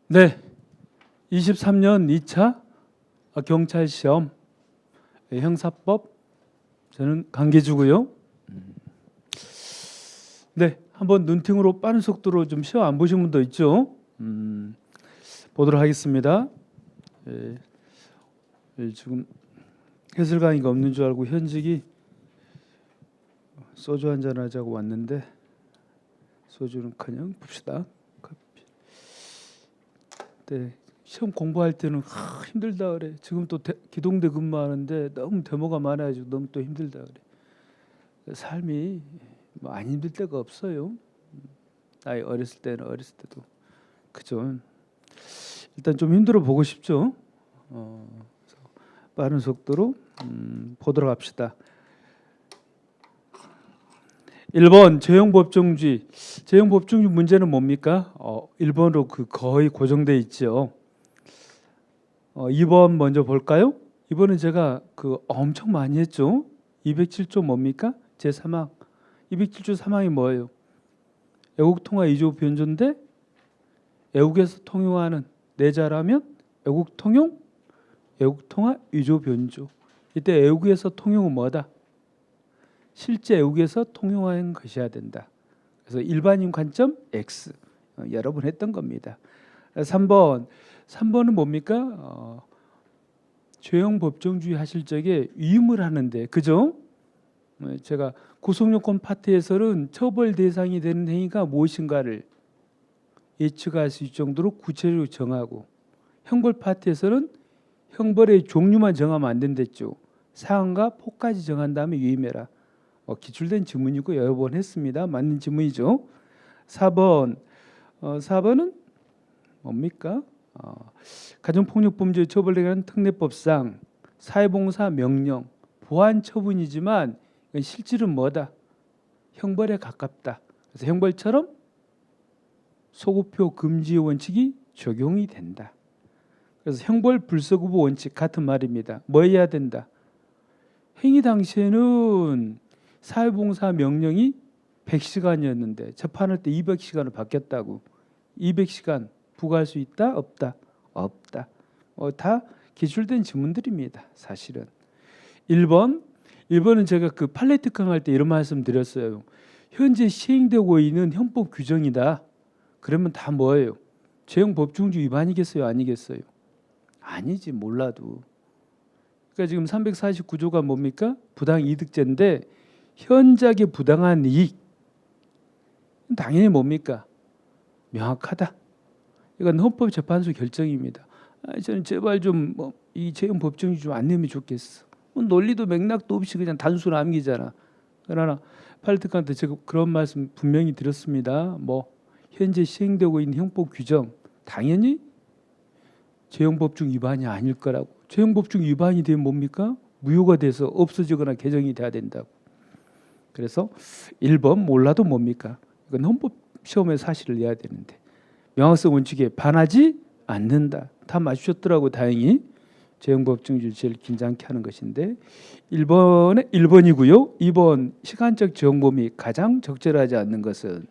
네, 23년 2차 경찰 시험 형사법 저는 강계주고요. 네, 한번 눈팅으로 빠른 속도로 좀 시험 안 보신 분도 있죠. 보도록 하겠습니다. 지금 해설 강의가 없는 줄 알고 현직이 소주 한잔 하자고 왔는데 소주는커녕 봅시다. 네, 시험 공부할 때는 힘들다 그래. 지금 또 기동대 근무하는데 너무 데모가 많아가지고 너무 또 힘들다 그래. 삶이 뭐 안 힘들 때가 없어요. 나이 어렸을 때도 그죠. 일단 좀 힘들어 보고 싶죠. 빠른 속도로 보도록 합시다. 1번 재형법정주의. 재형법정주의 문제는 뭡니까? 1번으로 거의 고정돼 있죠. 2번 먼저 볼까요? 2번은 제가 엄청 많이 했죠. 207조 뭡니까? 제3항. 207조 3항이 뭐예요? 애국통화 2조 변조인데 애국에서 통용하는 내자라면 애국통용, 애국통화 2조 변조. 이때 애국에서 통용은 뭐다? 실제 애국에서 통용하는 것이어야 된다. 그래서 일반인 관점 X. 여러 번 했던 겁니다. 3번은 뭡니까? 죄형 법정주의 하실 적에 위임을 하는데 그죠? 제가 구속요건 파트에서는 처벌 대상이 되는 행위가 무엇인가를 예측할 수 있을 정도로 구체적으로 정하고 형벌 파트에서는 형벌의 종류만 정하면 안 된댔죠. 사항과 폭까지 정한 다음에 위임해라. 기출된 지문이고 여러 번 했습니다. 맞는 지문이죠. 4번은 뭡니까? 가정폭력범죄 처벌에 관한 특례법상 사회봉사 명령 보완 처분이지만 실질은 뭐다? 형벌에 가깝다. 그래서 형벌처럼 소급표 금지의 원칙이 적용이 된다. 그래서 형벌 불소급의 원칙 같은 말입니다. 뭐 해야 된다? 행위 당시에는 사회봉사 명령이 100시간이었는데 재판할 때 200시간을 바뀌었다고. 200시간 부과할 수 있다? 없다? 없다. 다 기출된 지문들입니다. 사실은. 1번은 제가 판례 특강할 때 이런 말씀 드렸어요. 현재 시행되고 있는 형법 규정이다. 그러면 다 뭐예요? 죄형 법중주 위반이겠어요? 아니겠어요? 아니지 몰라도. 그러니까 지금 349조가 뭡니까? 부당이득죄인데 현작의 부당한 이익 당연히 뭡니까? 명확하다. 이건 헌법재판소 결정입니다. 저는 제발 좀 이 죄형 법정주의 좀 안 내면 좋겠어. 논리도 맥락도 없이 그냥 단순 암기잖아. 그러나 팔특한테 제가 그런 말씀 분명히 드렸습니다. 현재 시행되고 있는 형법 규정 당연히 죄형 법중 위반이 아닐 거라고. 죄형 법중 위반이 되면 뭡니까? 무효가 돼서 없어지거나 개정이 돼야 된다고. 그래서 1번 몰라도 뭡니까? 이건 헌법 시험에 사실을 내야 되는데 명확성 원칙에 반하지 않는다. 다 맞추셨더라고 다행히. 죄형 법정주의 제일 긴장케 하는 것인데 1번이고요. 2번 시간적 정범이 가장 적절하지 않는 것은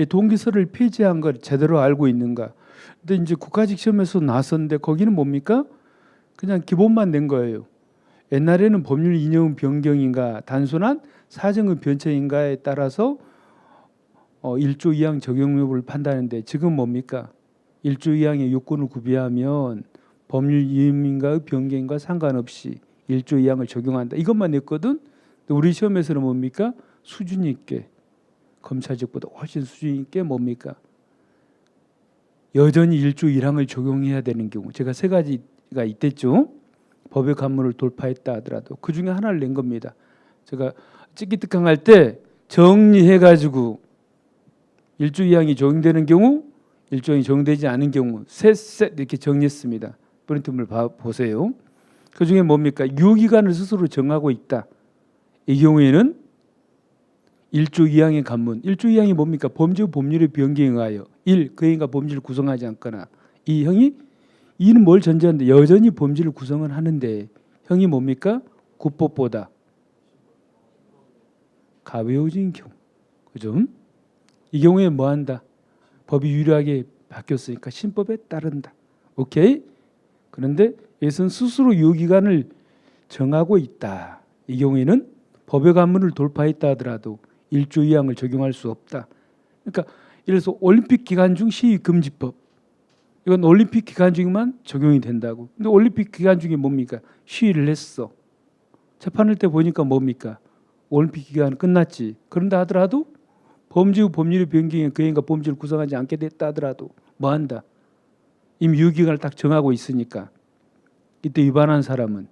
동기서를 폐지한 걸 제대로 알고 있는가. 근데 이제 국가직 시험에서 나왔었는데 거기는 뭡니까? 그냥 기본만 낸 거예요. 옛날에는 법률 이념 변경인가 단순한 사정의 변칙인가에 따라서 1조 2항 적용 여부를 판단하는데 지금 뭡니까? 1조 2항의 요건을 구비하면 법률 이념인가의 변경과 상관없이 1조 2항을 적용한다. 이것만 냈거든. 우리 시험에서는 뭡니까? 수준 있게 검찰직보다 훨씬 수준 있게 뭡니까? 여전히 1조 1항을 적용해야 되는 경우 제가 세 가지가 있댔죠. 법의 관문을 돌파했다 하더라도 그 중에 하나를 낸 겁니다. 제가 찍기특강할 때 정리해가지고 1조 2항이 적용되는 경우 1조 2항이 적용되지 않은 경우 셋 이렇게 정리했습니다. 프린트물 보세요. 그 중에 뭡니까? 유기간을 스스로 정하고 있다. 이 경우에는 1조 2항의 관문. 1조 2항이 뭡니까? 범죄 법률의 변경에 의하여 1. 그 행위가 범죄를 구성하지 않거나 2. 형이 2는 뭘 전제하는데 여전히 범죄를 구성은 하는데 형이 뭡니까? 구법보다 가벼워진 경우. 그죠? 이 경우에 뭐 한다? 법이 유리하게 바뀌었으니까 신법에 따른다. 오케이? 그런데 여기서는 스스로 유효기간을 정하고 있다. 이 경우에는 법의 관문을 돌파했다 하더라도 1조 2항을 적용할 수 없다. 그러니까 예를 들어서 올림픽 기간 중 시위 금지법, 이건 올림픽 기간 중에만 적용이 된다고. 근데 올림픽 기간 중에 뭡니까? 시위를 했어. 재판할 때 보니까 뭡니까? 올림픽 기간 끝났지. 그런다 하더라도 범죄 후 법률의 변경에 그행과 범죄를 구성하지 않게 됐다 하더라도 뭐한다? 이미 유효기간을 딱 정하고 있으니까 이때 위반한 사람은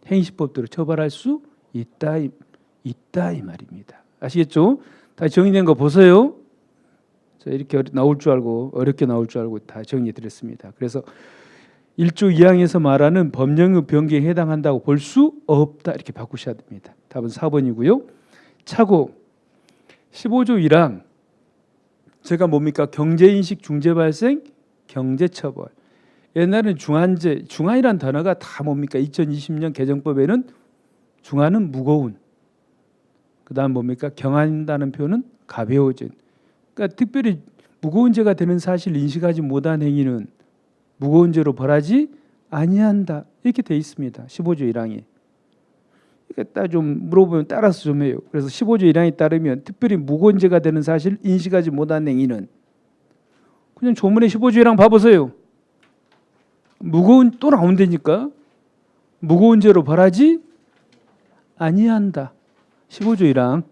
행시법대로 처벌할 수 있다 이 말입니다. 아시겠죠? 다시 정리된 거 보세요. 자, 이렇게 나올 줄 알고 어렵게 나올 줄 알고 다 정리해 드렸습니다. 그래서 1조 2항에서 말하는 법령의 변경에 해당한다고 볼 수 없다 이렇게 바꾸셔야 됩니다. 답은 4번이고요. 차고 15조 1항 제가 뭡니까? 경제인식 중재발생 경제처벌. 옛날에는 중한제, 중한이란 단어가 다 뭡니까? 2020년 개정법에는 중한은 무거운, 그 다음 뭡니까? 경한다는 표현은 가벼워진. 그러니까 특별히 무거운 죄가 되는 사실을 인식하지 못한 행위는 무거운 죄로 벌하지 아니한다 이렇게 돼 있습니다. 15조 1항에. 그러니까 딱 좀 물어보면 따라서 좀 해요. 그래서 15조 1항에 따르면 특별히 무거운 죄가 되는 사실을 인식하지 못한 행위는 그냥 조문에 15조 1항 봐보세요. 무거운 또 나온다니까. 무거운 죄로 벌하지 아니한다. 15조 1항.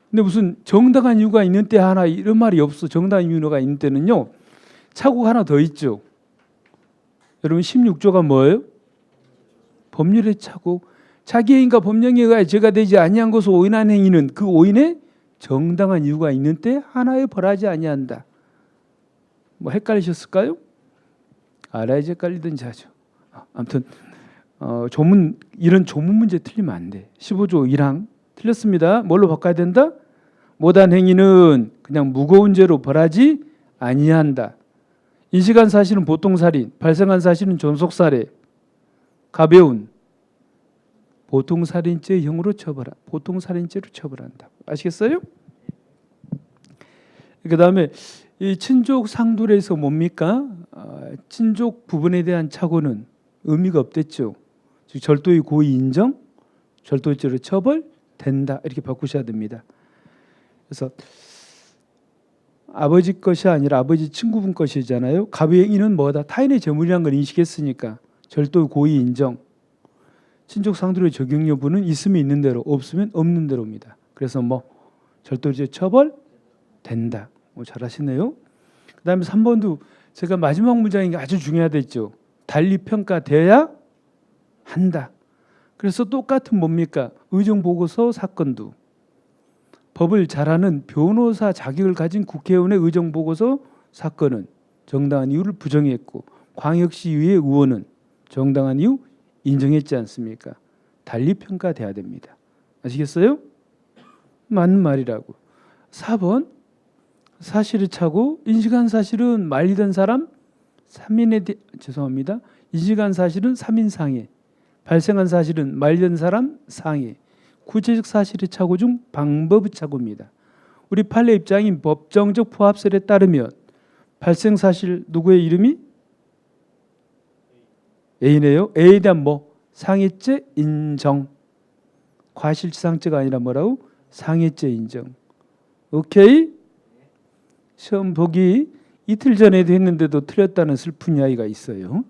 근데 무슨 정당한 이유가 있는 때 하나 이런 말이 없어. 정당한 이유가 있는 때는요. 차고가 하나 더 있죠. 여러분 16조가 뭐예요? 법률의 차고. 자기 행위가 법령에 의하여 죄가 되지 아니한 것으로 오인한 행위는 그 오인에 정당한 이유가 있는 때 하나에 벌하지 아니한다. 뭐 헷갈리셨을까요? 알아야지 헷갈리든지 하죠. 아무튼 조문 이런 조문 문제 틀리면 안 돼. 15조 1항 틀렸습니다. 뭘로 바꿔야 된다? 못한 행위는 그냥 무거운 죄로 벌하지 아니한다. 인식한 사실은 보통살인, 발생한 사실은 존속살해, 가벼운 보통살인죄형으로 보통살인죄로 처벌한다. 아시겠어요? 그 다음에 이 친족 상둘에서 뭡니까? 친족 부분에 대한 착오는 의미가 없댔죠. 즉 절도의 고의 인정, 절도죄로 처벌된다 이렇게 바꾸셔야 됩니다. 그래서 아버지 것이 아니라 아버지 친구분 것이잖아요. 가부행위는 뭐다? 타인의 재물이라는 걸 인식했으니까 절도의 고의 인정, 친족 상둘의 적용 여부는 있으면 있는 대로 없으면 없는 대로입니다. 그래서 뭐 절도죄 처벌된다. 잘하시네요. 그 다음에 3번도 제가 마지막 문장이 아주 중요하댔죠. 달리 평가돼야 한다. 그래서 똑같은 뭡니까? 의정보고서 사건도 법을 잘하는 변호사 자격을 가진 국회의원의 의정보고서 사건은 정당한 이유를 부정했고 광역시의회 의원은 정당한 이유 인정했지 않습니까? 달리 평가돼야 됩니다. 아시겠어요? 맞는 말이라고. 4번 사실을 차고 인식한 사실은 말리던 사람 3인에 죄송합니다. 인식한 사실은 3인 상해, 발생한 사실은 말리던 사람 상해. 구체적 사실의 차고 중 방법의 차고입니다. 우리 판례 입장인 법정적 포합설에 따르면 발생 사실 누구의 이름이? A네요. A에 대한 뭐? 상해죄 인정. 과실치상죄가 아니라 뭐라고? 상해죄 인정. 오케이? 시험 보기 이틀 전에도 했는데도 틀렸다는 슬픈 이야기가 있어요.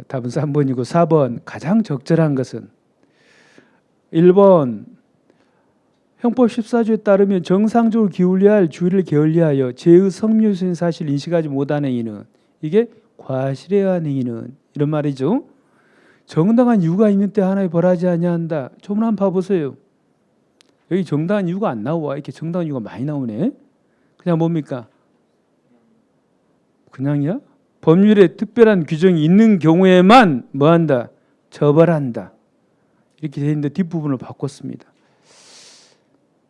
답은 3번이고 4번 가장 적절한 것은 1번 형법 14조에 따르면 정상적으로 기울여야 할 주의를 게을리하여 죄의 성묘수인 사실을 인식하지 못한 행위는 이게 과실에 의한 행위는 이런 말이죠. 정당한 이유가 있는 때 하나에 벌하지 아니한다. 조문 한번 봐보세요. 여기 정당한 이유가 안 나와. 이렇게 정당한 이유가 많이 나오네. 그냥 뭡니까? 그냥이야? 법률에 특별한 규정이 있는 경우에만 뭐한다? 처벌한다. 이렇게 되어 있는데 뒷부분을 바꿨습니다.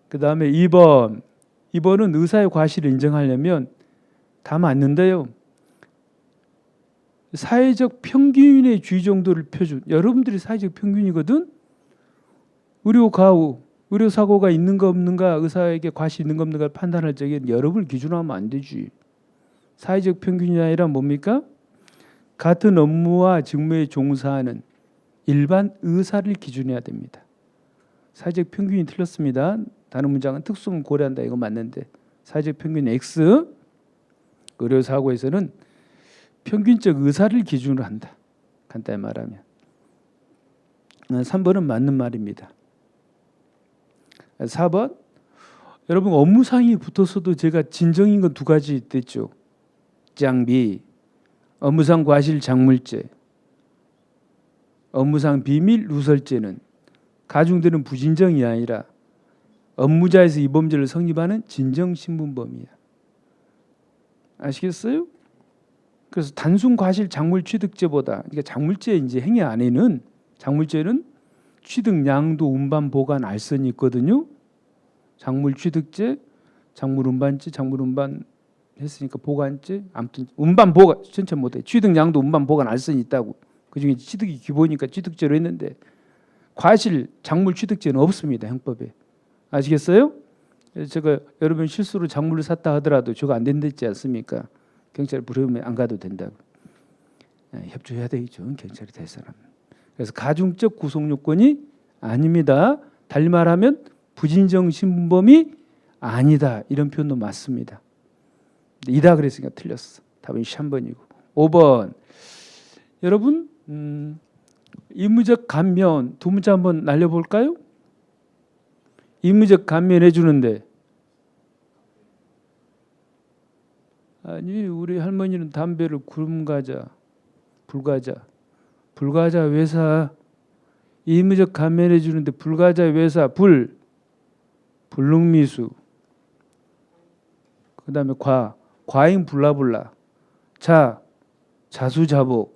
그 다음에 2번. 2번은 의사의 과실을 인정하려면 다 맞는데요. 사회적 평균의 주의 정도를 표준. 여러분들이 사회적 평균이거든. 의료 사고가 있는가 없는가, 의사에게 과실이 있는가 없는가 판단할 적에 여러분을 기준으로 하면 안 되지. 사회적 평균이 아니라 뭡니까? 같은 업무와 직무에 종사하는 일반 의사를 기준해야 됩니다. 사회적 평균이 틀렸습니다. 다른 문장은 특성을 고려한다 이거 맞는데 사회적 평균 X 의료사고에서는 평균적 의사를 기준으로 한다. 간단히 말하면 3번은 맞는 말입니다. 4번 여러분 업무상이 붙었어도 제가 진정인 건 두 가지 있댔죠. 장비, 업무상 과실 작물죄, 업무상 비밀 누설죄는 가중되는 부진정이 아니라 업무자에서 이 범죄를 성립하는 진정신분범이야. 아시겠어요? 그래서 단순 과실 작물 취득죄보다 그러니까 작물죄 이제 행위 안에는 작물죄는 취득 양도 운반 보관 알선이 있거든요. 작물 취득죄, 작물 운반죄, 작물 운반 했으니까 보관죄, 아무튼 운반 보관 전체 못해. 취득 양도 운반 보관 알선이 있다고. 그중에 취득이 기본이니까 취득죄로 했는데 과실 작물 취득죄는 없습니다. 형법에. 아시겠어요? 제가 여러분 실수로 작물을 샀다 하더라도 저거 안 된댔지 않습니까? 경찰 부르면 안 가도 된다고. 협조해야 되겠죠. 경찰이 될 사람. 그래서 가중적 구속 요건이 아닙니다. 달리 말하면 부진정 신분범이 아니다. 이런 표현도 맞습니다. 이다 그랬으니까 틀렸어. 답은 3번이고. 5번. 여러분 임무적 감면 두 문자 한번 날려볼까요? 임무적 감면해 주는데 아니 우리 할머니는 담배를 구름과자 불과자 외사 임무적 감면해 주는데 불과자 외사 불능미수 그 다음에 과잉 불라불라 자수자복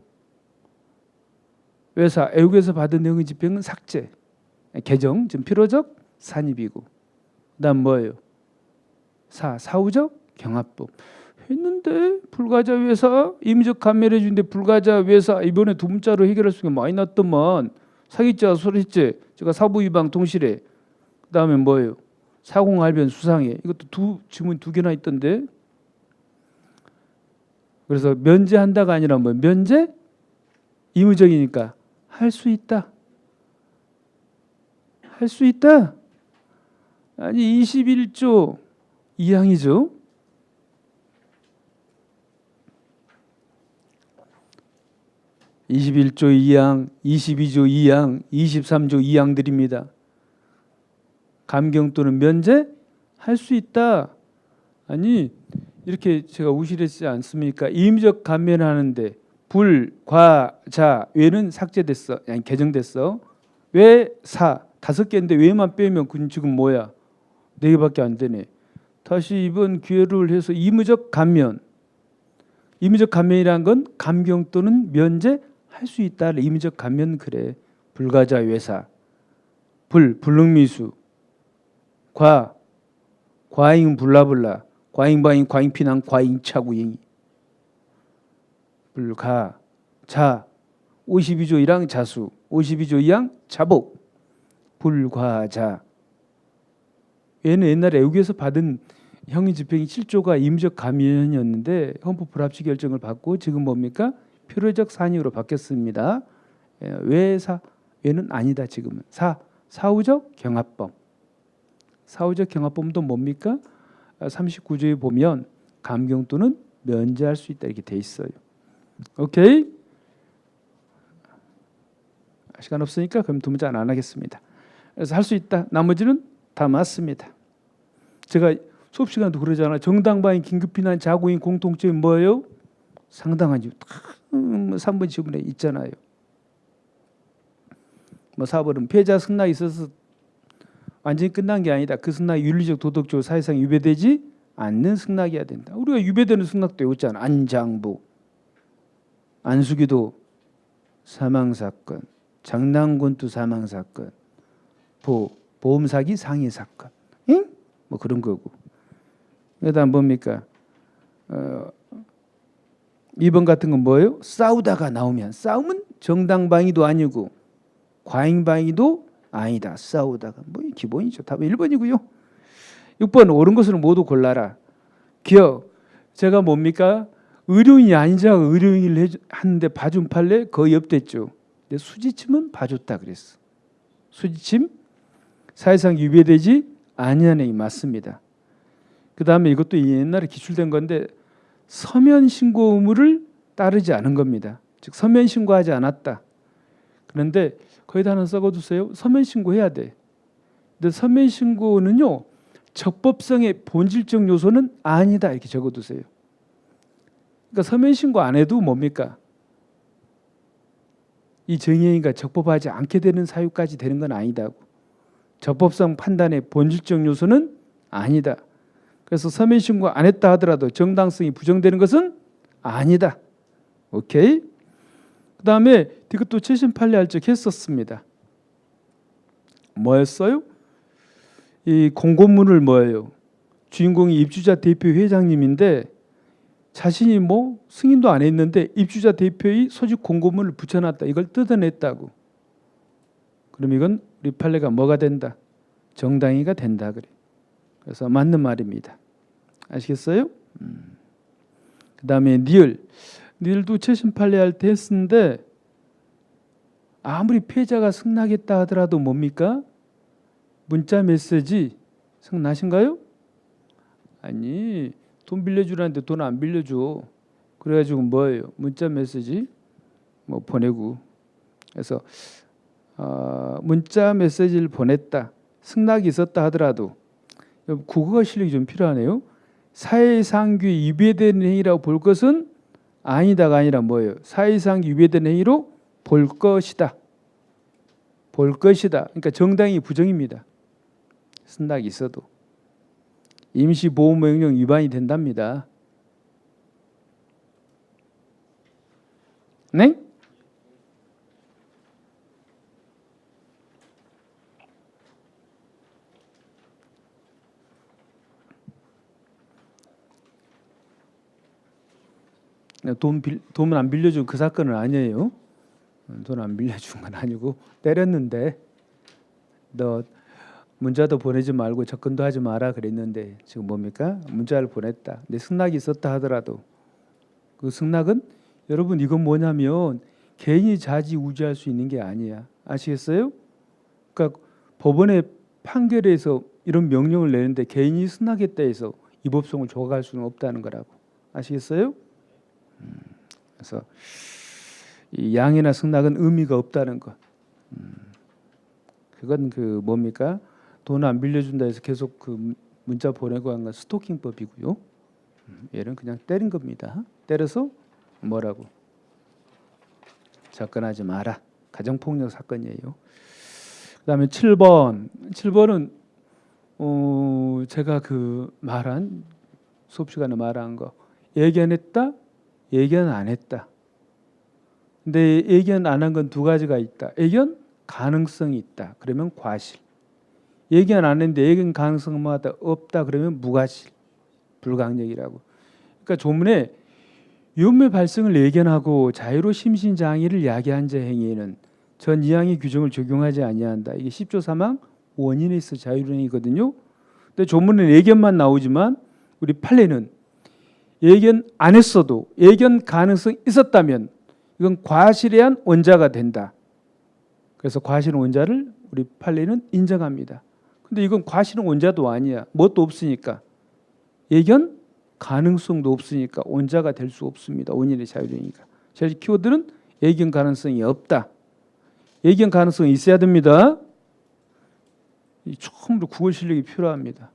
외사 애국에서 받은 내용의 집행은 삭제 개정 지금 필요적 산입이고 그다음 뭐예요? 사후적 경합법 했는데 불가자 외사 임의적 감면해 주는데 불가자 외사 이번에 두 문자로 해결할 수 있는 게 많이 났더만 사기죄 소리죄 제가 사부위반 동실에 그다음에 뭐예요? 사공할변 수상해 이것도 지문 두 개나 있던데 그래서 면제한다가 아니라 뭐 면제 의무적이니까 할 수 있다. 할 수 있다. 아니 21조 2항이죠. (21조 2항) (22조 2항) (23조 2항들입니다) 감경 또는 면제 할 수 있다. 아니 이렇게 제가 우실했지 않습니까? 임의적 감면하는데 불, 과, 자, 외는 삭제됐어. 아니 개정됐어. 외, 사 다섯 개인데 외만 빼면 그건 지금 뭐야? 네 개밖에 안 되네. 다시 이번 기회를 해서 임의적 감면. 임의적 감면이란 건 감경 또는 면제 할 수 있다. 임의적 감면 그래. 불가자 외사. 불능미수. 과잉 불라불라. 과잉바잉 과잉피난 과잉차구잉. 불가 자 52조 1항 자수 52조 2항 자복 불과자 얘는 옛날에 애국에서 받은 형이 집행이 7조가 임의적 감면이었는데 헌법 불합치 결정을 받고 지금 뭡니까? 필요적 산입으로 바뀌었습니다. 왜는 아니다. 지금은 사후적 경합범 사후적 경합범도 뭡니까? 39조에 보면 감경 또는 면제할 수 있다 이렇게 돼 있어요. 오케이? 시간 없으니까 그럼 두 문자는 안 하겠습니다. 그래서 할 수 있다. 나머지는 다 맞습니다. 제가 수업 시간도 그러잖아요. 정당방위 긴급피난 자구인 공통점이 뭐예요? 상당한 이유. 3번 지문에 있잖아요. 뭐 4번은 피해자 승낙이 있어서 완전히 끝난 게 아니다. 그 승낙이 윤리적 도덕적 사회상 위배되지 않는 승낙이어야 된다. 우리가 위배되는 승낙도 외웠잖아. 안장부 안수기도 사망사건, 장난권투 사망사건, 보험사기 상해사건, 응? 뭐 그런 거고. 그다음 뭡니까? 2번 같은 건 뭐예요? 싸우다가 나오면 싸움은 정당방위도 아니고 과잉방위도 아니다. 싸우다가 뭐 기본이죠. 답은 1번이고요. 6번 옳은 것을 모두 골라라. 기억 제가 뭡니까? 의료인이 아니자 의료인을 하는데 봐준 판례 거의 없댔죠. 근데 수지침은 봐줬다 그랬어. 수지침 사회상 위배되지 아니하는 게 맞습니다. 그 다음에 이것도 옛날에 기출된 건데 서면 신고 의무를 따르지 않은 겁니다. 즉 서면 신고하지 않았다. 그런데 거기다 하나 써두세요. 서면 신고해야 돼. 근데 서면 신고는요 적법성의 본질적 요소는 아니다 이렇게 적어두세요. 그러니까 서면 신고 안 해도 뭡니까? 이 정의행위가 적법하지 않게 되는 사유까지 되는 건 아니다고. 적법성 판단의 본질적 요소는 아니다. 그래서 서면 신고 안 했다 하더라도 정당성이 부정되는 것은 아니다. 오케이? 그 다음에 이것도 최신 판례 할 적 했었습니다. 뭐였어요? 이 공고문을 뭐예요? 주인공이 입주자 대표 회장님인데 자신이 뭐 승인도 안 했는데 입주자 대표의 소집 공고문을 붙여놨다. 이걸 뜯어냈다고. 그럼 이건 우리 판례가 뭐가 된다? 정당히가 된다 그래. 그래서 맞는 말입니다. 아시겠어요? 그 다음에 니을도 최신 판례할 때 했는데 아무리 피해자가 승낙했다 하더라도 뭡니까? 문자 메시지 승낙하신가요? 아니 돈 빌려주라는데 돈 안 빌려줘. 그래가지고 뭐예요? 문자 메시지 뭐 보내고. 그래서 문자 메시지를 보냈다. 승낙이 있었다 하더라도 국어가 실력이 좀 필요하네요. 사회상 규에 위배되는 행위라고 볼 것은 아니다가 아니라 뭐예요? 사회상 위배되는 행위로 볼 것이다. 볼 것이다. 그러니까 정당히 부정입니다. 승낙이 있어도. 임시보호명령 위반이 된답니다. 네? 돈을 안 빌려준 그 사건은 아니에요. 돈 안 빌려준 건 아니고 때렸는데 너 문자도 보내지 말고 접근도 하지 마라 그랬는데 지금 뭡니까? 문자를 보냈다. 근데 승낙이 있었다 하더라도 그 승낙은 여러분 이건 뭐냐면 개인이 자지우지할 수 있는 게 아니야. 아시겠어요? 그러니까 법원의 판결에서 이런 명령을 내는데 개인이 승낙했다 해서 위법성을 조각할 수는 없다는 거라고. 아시겠어요? 그래서 이 양해나 승낙은 의미가 없다는 것. 그건 그 뭡니까? 돈 안 빌려준다 해서 계속 그 문자 보내고 한 건 스토킹법이고요. 얘는 그냥 때린 겁니다. 때려서 뭐라고? 접근하지 마라. 가정폭력 사건이에요. 그다음에 7번. 7번은 제가 그 말한 수업 시간에 말한 거 예견했다, 예견 안 했다. 근데 예견 안 한 건 두 가지가 있다. 예견 가능성이 있다. 그러면 과실. 예견 안 했는데 예견 가능성마다 없다. 그러면 무과실, 불강력이라고. 그러니까 조문에 위험의 발생을 예견하고 자유로 심신장애를 야기한 자 행위에는 전 이항의 규정을 적용하지 아니한다. 이게 10조 3항 원인에 있어 자유로행위거든요. 근데 조문은 예견만 나오지만 우리 판례는 예견 안 했어도 예견 가능성이 있었다면 이건 과실에 한 원자가 된다. 그래서 과실은 원자를 우리 판례는 인정합니다. 근데 이건 과실은 원자도 아니야. 뭣도 없으니까. 예견 가능성도 없으니까 원자가 될 수 없습니다. 원인의 자유로행위가. 제 키워드는 예견 가능성이 없다. 예견 가능성이 있어야 됩니다. 처음으로 국어 실력이 필요합니다.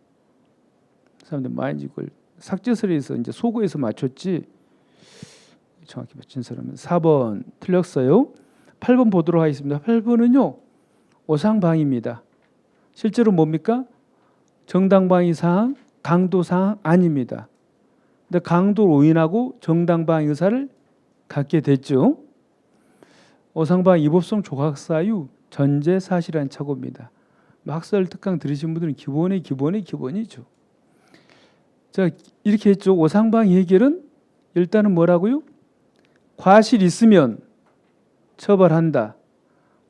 사람들 많이 이걸 삭제설에서 이제 소거해서 맞췄지 정확히 맞춘 사람은 4번 틀렸어요. 8번 보도록 하겠습니다. 8번은요 오상방위입니다. 실제로 뭡니까? 정당방위 사항, 강도 사항 아닙니다. 근데 강도를 오인하고 정당방위 의사를 갖게 됐죠. 오상방위 위법성 조각사유 전제 사실한 착오입니다. 학설 특강 들으신 분들은 기본이죠. 자, 이렇게 했죠. 오상방위 해결은 일단은 뭐라고요? 과실이 있으면 처벌한다.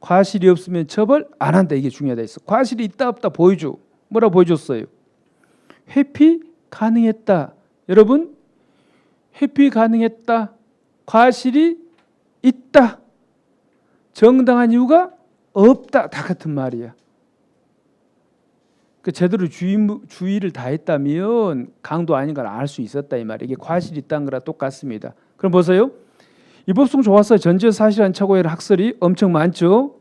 과실이 없으면 처벌 안 한다. 이게 중요하다 했어. 과실이 있다 없다 보여줘. 뭐라 보여줬어요? 회피 가능했다. 여러분 회피 가능했다. 과실이 있다. 정당한 이유가 없다. 다 같은 말이야. 그 제대로 주의를 다했다면 강도 아닌 걸 알 수 있었다 이 말이야. 이게 과실이 있다는 거랑 똑같습니다. 그럼 보세요. 이 법송 좋았어요. 전제 사실한 착오의 학설이 엄청 많죠.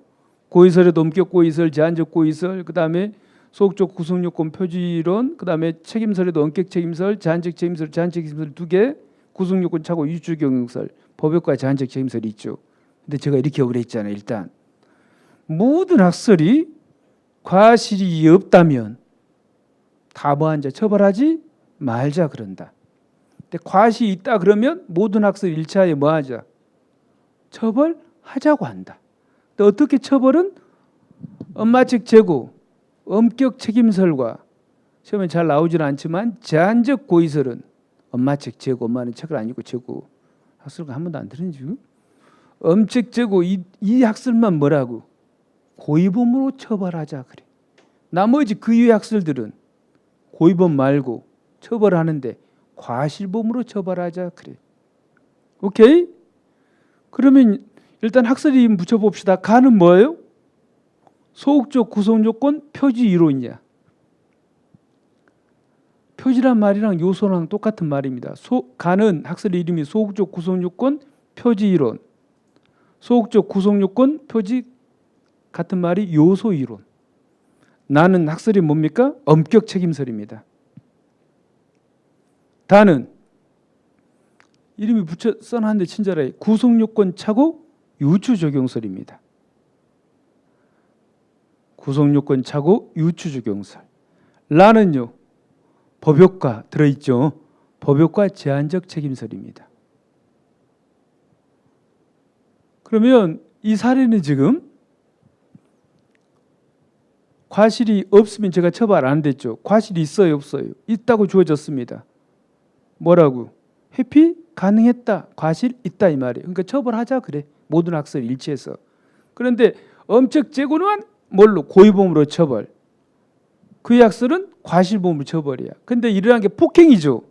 고의설에도 엄격 고의설, 제한적 고의설, 그다음에 소극적 구성요건 표지론, 그다음에 책임설에도 엄격 책임설, 제한적 책임설, 제한적 책임설 두 개, 구성요건 착오 유추 경영설, 법역과 제한적 책임설이 있죠. 근데 제가 이렇게 억울해 했잖아요. 일단 모든 학설이 과실이 없다면 다 뭐한자 처벌하지 말자 그런다. 근데 과실이 있다 그러면 모든 학설 일차에 뭐하자 처벌하자고 한다. 근데 어떻게 처벌은 엄마책 재고, 엄격 책임설과 시험에 잘 나오지는 않지만 제한적 고의설은 엄마책 재고, 엄마는 책을 안 읽고 재고 학설과 한 번도 안 들은 지금 엄책 재고 이 학설만 뭐라고 고의범으로 처벌하자 그래. 나머지 그 이외의 학설들은 고의범 말고 처벌하는데 과실범으로 처벌하자 그래. 오케이? 그러면 일단 학설 이름 붙여봅시다. 가는 뭐예요? 소극적 구성요건 표지 이론이야. 표지란 말이랑 요소랑 똑같은 말입니다. 가는 학설 이름이 소극적 구성요건 표지 이론. 소극적 구성요건 표지 같은 말이 요소 이론. 나는 학설이 뭡니까? 엄격 책임설입니다. 다는 이름이 붙여 써놨는데 친절하게 구성요건 착오 유추 적용설입니다. 구성요건 착오 유추 적용설. 라는요 법역과 들어있죠. 법역과 제한적 책임설입니다. 그러면 이 사례는 지금 과실이 없으면 제가 처벌 안 됐죠. 과실이 있어요, 없어요? 있다고 주어졌습니다. 뭐라고? 회피 가능했다. 과실 있다 이 말이에요. 그러니까 처벌하자 그래. 모든 학설 일치해서. 그런데 엄책 재고는 뭘로? 고의범으로 처벌. 그 학설은 과실범으로 처벌이야. 근데 일어난 게 폭행이죠.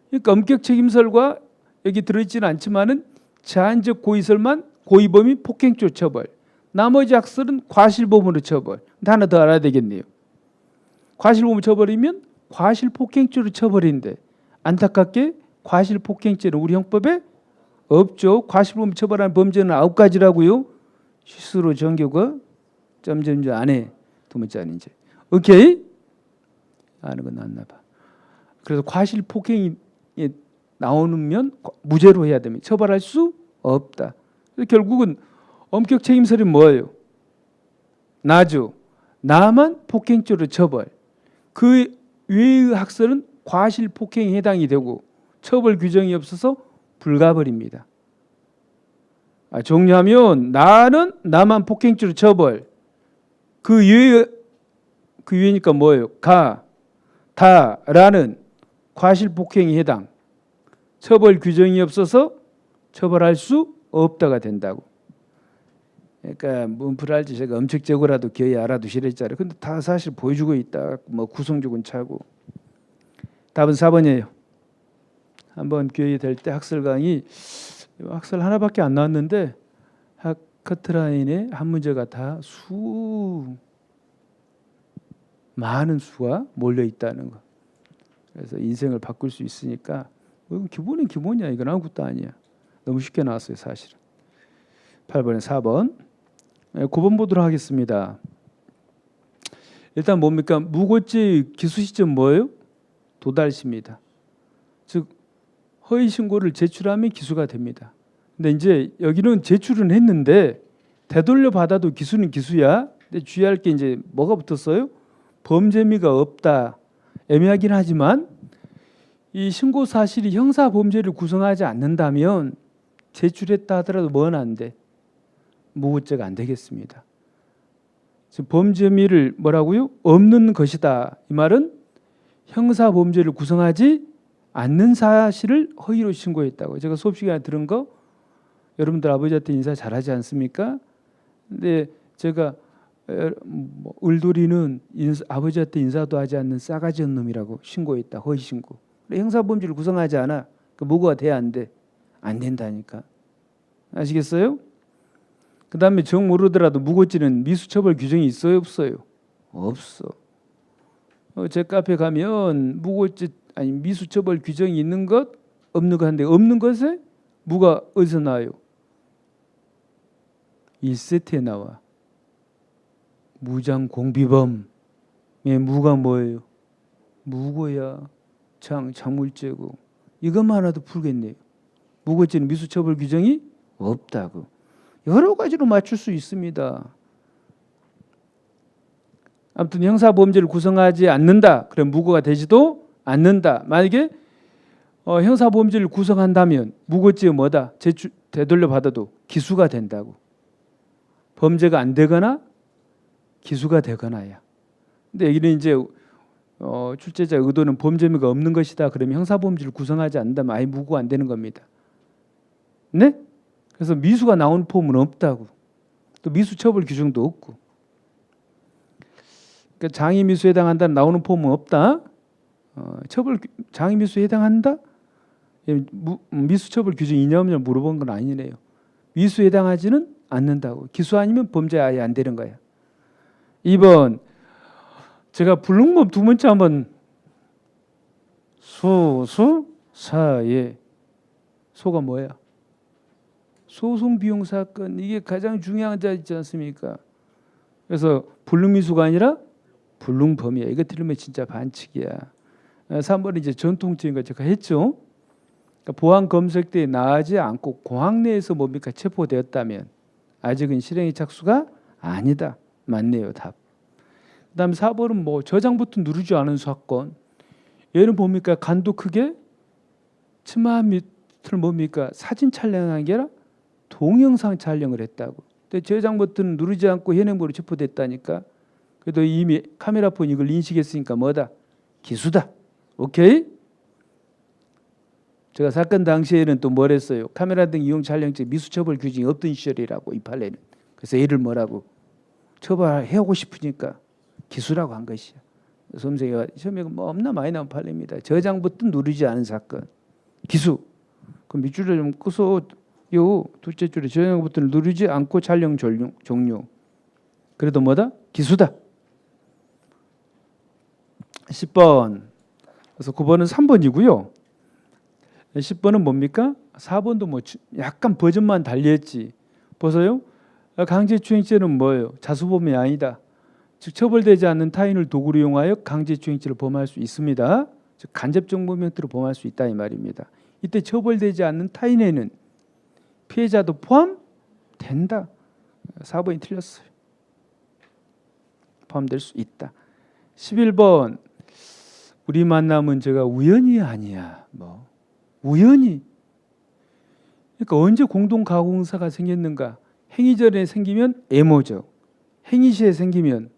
그러니까 엄격 책임설과 여기 들어있지는 않지만은 제한적 고의설만 고의범이 폭행죄 처벌. 나머지 학설은 과실범으로 처벌. 근데 하나 더 알아야 되겠네요. 과실범으로 처벌이면 과실폭행죄로 처벌인데 안타깝게 과실폭행죄는 우리 형법에 없죠. 과실범으로 처벌하는 범죄는 9가지라고요. 실수로 정교가 점점점 안에 두 번째 아닌지. 오케이? 아는 건 낫나 봐. 그래서 과실폭행이 나오면 무죄로 해야 됩니다. 처벌할 수 없다. 결국은 엄격 책임설이 뭐예요? 나죠. 나만 폭행죄로 처벌. 그 외의 학설은 과실폭행에 해당이 되고 처벌 규정이 없어서 불가벌입니다. 정리하면 나는 나만 폭행죄로 처벌. 그 외니까 뭐예요? 다라는 과실폭행에 해당. 처벌 규정이 없어서 처벌할 수 없다가 된다고. 그러니까 문풀할지 제가 엄책적으로라도 기어이 알아두시랬잖아요. 근데 다 사실 보여주고 있다. 뭐 구성조건 차고. 답은 4번이에요. 한번 기회이 될 때 학설 강의 학설 하나밖에 안 나왔는데 커트라인에 한 문제가 다 많은 수가 몰려 있다는 거. 그래서 인생을 바꿀 수 있으니까 이건 기본은 기본이야. 이건 아무것도 아니야. 너무 쉽게 나왔어요, 사실은. 8번에 4번. 9번 보도록 하겠습니다. 일단 뭡니까? 무고죄의 기수 시점 뭐예요? 도달시입니다. 즉 허위 신고를 제출하면 기수가 됩니다. 근데 이제 여기는 제출은 했는데 되돌려 받아도 기수는 기수야. 근데 주의할 게 이제 뭐가 붙었어요? 범죄 혐의가 없다. 애매하긴 하지만 이 신고 사실이 형사 범죄를 구성하지 않는다면 제출했다 하더라도 뭐는 안 돼? 무고죄가 안 되겠습니다. 범죄 혐의를 뭐라고요? 없는 것이다. 이 말은 형사 범죄를 구성하지 않는 사실을 허위로 신고했다고. 제가 수업 시간에 들은 거 여러분들 아버지한테 인사 잘하지 않습니까? 근데 제가 을돌이는 아버지한테 인사도 하지 않는 싸가지 없는 놈이라고 신고했다. 허위 신고. 형사 범죄를 구성하지 않아. 그 무고가 돼야 안 돼? 안 된다니까. 아시겠어요? 그 다음에 정 모르더라도 무고죄는 미수처벌 규정이 있어요, 없어요? 없어. 제 카페 가면 무고죄 아니 미수처벌 규정이 있는 것 없는 것 한데 없는 것에 무가 어디서 나와요? 1세트에 나와. 무장공비범의 무가 뭐예요? 무고야. 장물죄고. 이것만 하나도 풀겠네요. 무고죄는 미수처벌 규정이 없다고. 여러 가지로 맞출 수 있습니다. 아무튼 형사범죄를 구성하지 않는다. 그럼 무고가 되지도 않는다. 만약에 형사범죄를 구성한다면 무고죄가 뭐다? 되돌려 받아도 기수가 된다고. 범죄가 안 되거나 기수가 되거나야. 근데 여기는 이제 출제자 의도는 범죄가 없는 것이다. 그러면 형사범죄를 구성하지 않는다면 아예 무고가 안 되는 겁니다. 네? 그래서 미수가 나오는 폼은 없다고. 또 미수처벌 규정도 없고. 그러니까 장의미수에 해당한다는 나오는 폼은 없다. 장의미수에 해당한다? 미수처벌 규정 있냐면 물어본 건 아니네요. 미수에 해당하지는 않는다고. 기수 아니면 범죄 아예 안 되는 거야. 2번 제가 불능법 두 번째 한번 수사에 소가 뭐야? 소송비용 사건. 이게 가장 중요한 자 있지 않습니까? 그래서 불능미수가 아니라 불능범이야. 이거 틀리면 진짜 반칙이야. 3번은 이제 전통적인 거 제가 했죠. 그러니까 보안 검색 때 나가지 않고 공항 내에서 뭡니까? 체포되었다면 아직은 실행의 착수가 아니다. 맞네요. 답. 그다음 4번은 뭐 저장 버튼 누르지 않은 사건. 얘는 뭡니까? 간도 크게 치마한 밑을 뭡니까? 사진 촬영한 게 아니라 동영상 촬영을 했다고. 근데 저장 버튼 누르지 않고 현행범으로 체포됐다니까. 그래도 이미 카메라폰 이걸 인식했으니까 뭐다? 기수다. 오케이? 제가 사건 당시에는 또 뭘 했어요? 카메라 등 이용 촬영죄 미수처벌 규정이 없던 시절이라고 이 판례는. 그래서 얘를 뭐라고? 처벌하고 싶으니까 기수라고 한 것이야. 선생님이 시험에 뭐 없나 많이 나온 판례입니다. 저장 버튼 누르지 않은 사건. 기수. 그럼 밑줄을 좀 끄서 요 둘째 줄에 저장 버튼을 누르지 않고 촬영 종료. 그래도 뭐다? 기수다. 10번. 그래서 9번은 3번이고요. 10번은 뭡니까? 4번도 뭐 약간 버전만 달리했지. 보세요. 강제추행죄는 뭐예요? 자수범이 아니다. 즉 처벌되지 않는 타인을 도구로 이용하여 강제추행죄를 범할 수 있습니다. 즉 간접정보 형태로 범할 수 있다 이 말입니다. 이때 처벌되지 않는 타인에는 피해자도 포함된다. 4번이 틀렸어요. 포함될 수 있다. 11번 우리 만남은 제가 우연이 아니야. 뭐 우연히. 그러니까 언제 공동가공사가 생겼는가? 행위 전에 생기면 애모적, 행위 시에 생기면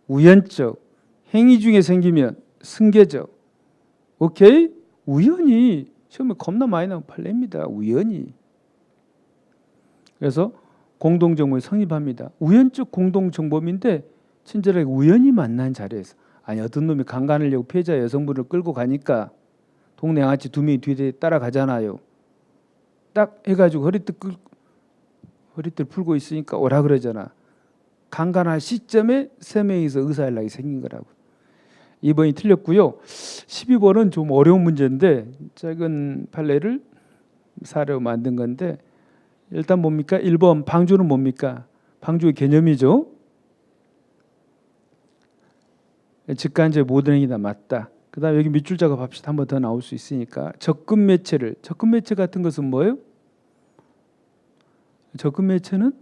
우연적, 행위 중에 생기면 승계적. 오케이? 우연히. 처음에 겁나 많이 나온 판례입니다. 우연히. 그래서 공동정범이 성립합니다. 우연적 공동정범인데 친절하게 우연히 만난 자리에서. 아니 어떤 놈이 강간하려고 피해자 여성분을 끌고 가니까 동네 양아치 두 명이 뒤에 따라가잖아요. 딱 해가지고 허리띠 풀고 있으니까 오라 그러잖아. 강간할 시점에 세 명이서 의사연락이 생긴 거라고. 2번이 틀렸고요. 12번은 좀 어려운 문제인데 작은 판례를 사례로 만든 건데 일단 뭡니까? 1번 방주는 뭡니까? 방주의 개념이죠. 직간제 모든 행위다 맞다. 그 다음에 여기 밑줄 작업합시다. 한 번 더 나올 수 있으니까. 접근 매체 같은 것은 뭐예요? 접근 매체는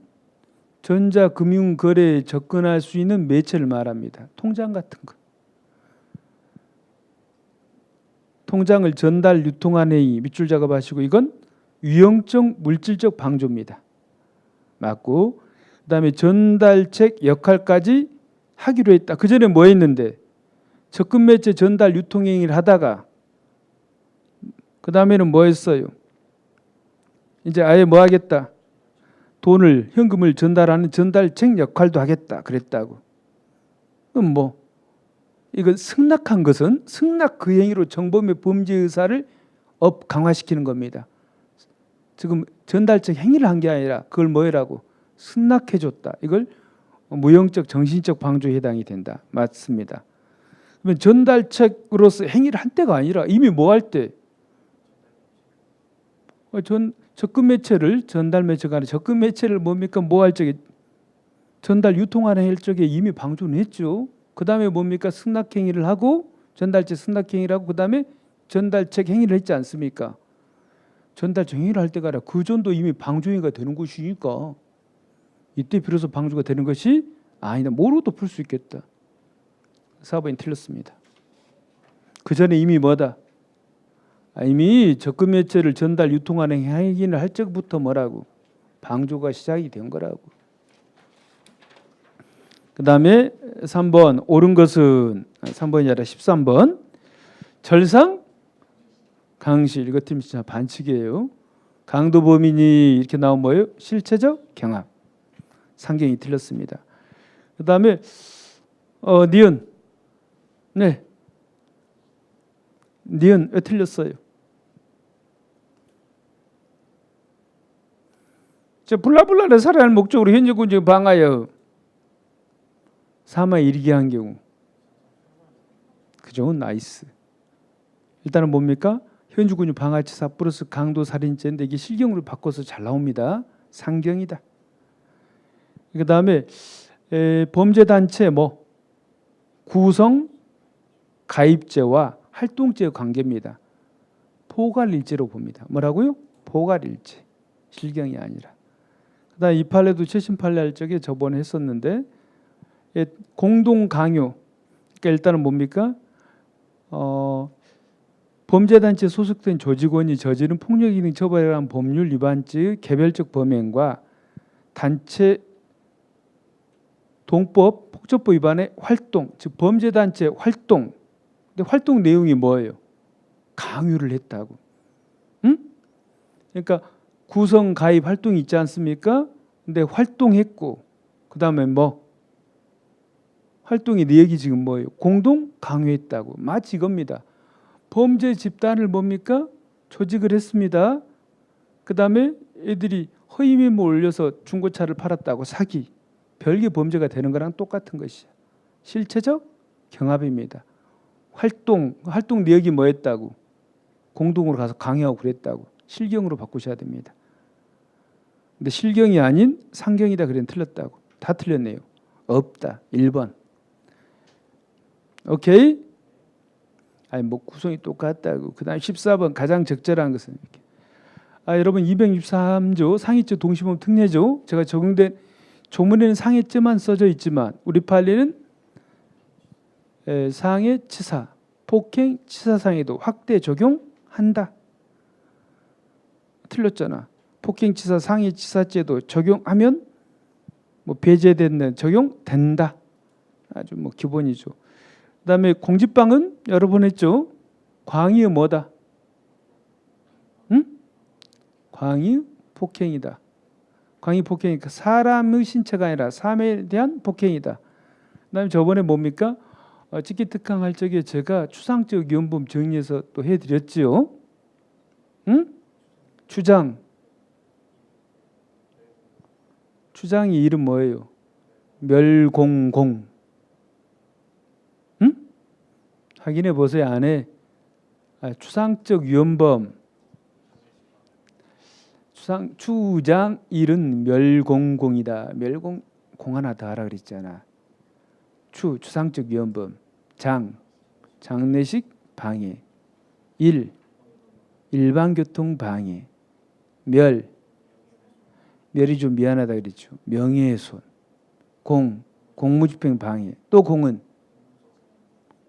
전자금융거래에 접근할 수 있는 매체를 말합니다. 통장 같은 거. 통장을 전달 유통한 행위 밑줄 작업하시고 이건 위형적 물질적 방조입니다. 맞고 그 다음에 전달책 역할까지 하기로 했다. 그 전에 뭐 했는데 접근 매체 전달 유통 행위를 하다가 그 다음에는 뭐 했어요? 이제 아예 뭐 하겠다? 돈을 현금을 전달하는 전달책 역할도 하겠다 그랬다고. 그럼 뭐 이거 승낙한 것은 승낙 그 행위로 정범의 범죄 의사를 업 강화시키는 겁니다. 지금 전달적 행위를 한 게 아니라 그걸 뭐라고 승낙해 줬다. 이걸 무형적 정신적 방조에 해당이 된다. 맞습니다. 그러면 전달책으로서 행위를 한 때가 아니라 이미 뭐 할 때? 접근 매체를 전달 매체가 아니라 접근 매체를 뭡니까? 뭐 할 적에 전달 유통하는 할 적에 이미 방조는 했죠. 그 다음에 뭡니까? 승낙 행위를 하고 전달책 승낙 행위를 하고 그 다음에 전달책 행위를 했지 않습니까? 전달책 행위를 할 때가 아니라 그 전도 이미 방조 행위가 되는 것이니까 이때 비로소 방조가 되는 것이 아니다. 뭐로도 풀 수 있겠다. 4번이 틀렸습니다. 그 전에 이미 뭐다? 이미 접근 매체를 전달 유통하는 행위를 할 적부터 뭐라고? 방조가 시작이 된 거라고. 그 다음에 3번 옳은 것은 3번이 아니라 13번 절상 강실. 이거 틀리면 진짜 반칙이에요. 강도 범인이 이렇게 나오면 뭐예요? 실체적 경합. 상경이 틀렸습니다. 그 다음에 니은. 네. 니은 왜 틀렸어요? 블라블라를 살아야 할 목적으로 현재 군주 방하여 사마에 이르게 한 경우 그죠? 나이스. 일단은 뭡니까? 현주군유 방하치사 플러스 강도 살인죄인데 이게 실경으로 바꿔서 잘 나옵니다. 상경이다. 그 다음에 범죄단체 구성 가입죄와 활동죄의 관계입니다. 포괄일죄로 봅니다. 뭐라고요? 포괄일죄. 실경이 아니라. 그 다음에 이 판례도 최신 판례 할 적에 저번에 했었는데 공동 강요. 그러니까 일단은 뭡니까? 범죄단체에 소속된 조직원이 저지른 폭력이 등 처벌에 관한 법률 위반죄의 개별적 범행과 단체 동법 폭처법 위반의 활동, 즉 범죄단체 활동. 근데 활동 내용이 뭐예요? 강요를 했다고. 응? 그러니까 구성 가입 활동이 있지 않습니까? 근데 활동했고 그 다음에 활동의 내역이 지금 뭐예요? 공동 강요했다고. 마치 이겁니다. 범죄 집단을 뭡니까? 조직을 했습니다. 그 다음에 애들이 허위 메모 올려서 중고차를 팔았다고 사기. 별개 범죄가 되는 거랑 똑같은 것이야. 실체적 경합입니다. 활동 내역이 뭐였다고? 공동으로 가서 강요하고 그랬다고. 실경으로 바꾸셔야 됩니다. 근데 실경이 아닌 상경이다 그래는 틀렸다고. 다 틀렸네요. 없다. 1번. 오케이? 구성이 똑같다고. 그 다음 14번 가장 적절한 것은 이렇게. 여러분 263조 상해죄 동시범 특례조 제가 적용된 조문에는 상해죄만 써져 있지만 우리 판례는 상해치사, 폭행, 치사상해도 확대 적용한다. 틀렸잖아. 폭행치사, 상해치사죄도 적용하면 배제되는 적용된다. 아주 기본이죠. 그다음에 공직방은 여러 번 했죠. 광의의 뭐다? 응? 광의 폭행이다. 광의 폭행이니까 사람의 신체가 아니라 삶에 대한 폭행이다. 그다음에 저번에 뭡니까? 직기특강 할 적에 제가 추상적 위헌범 정리해서 또 해드렸지요. 응? 추장이 이름 뭐예요? 멸공공. 응? 확인해 보세요. 안에 추상적 위헌범. 추장 일은 멸공공이다. 멸공 공 하나 더 하라 그랬잖아. 추상적 위헌범. 장례식 방해. 일반교통 방해. 멸이 좀 미안하다 그랬죠. 명예훼손. 공무집행 방해. 또 공은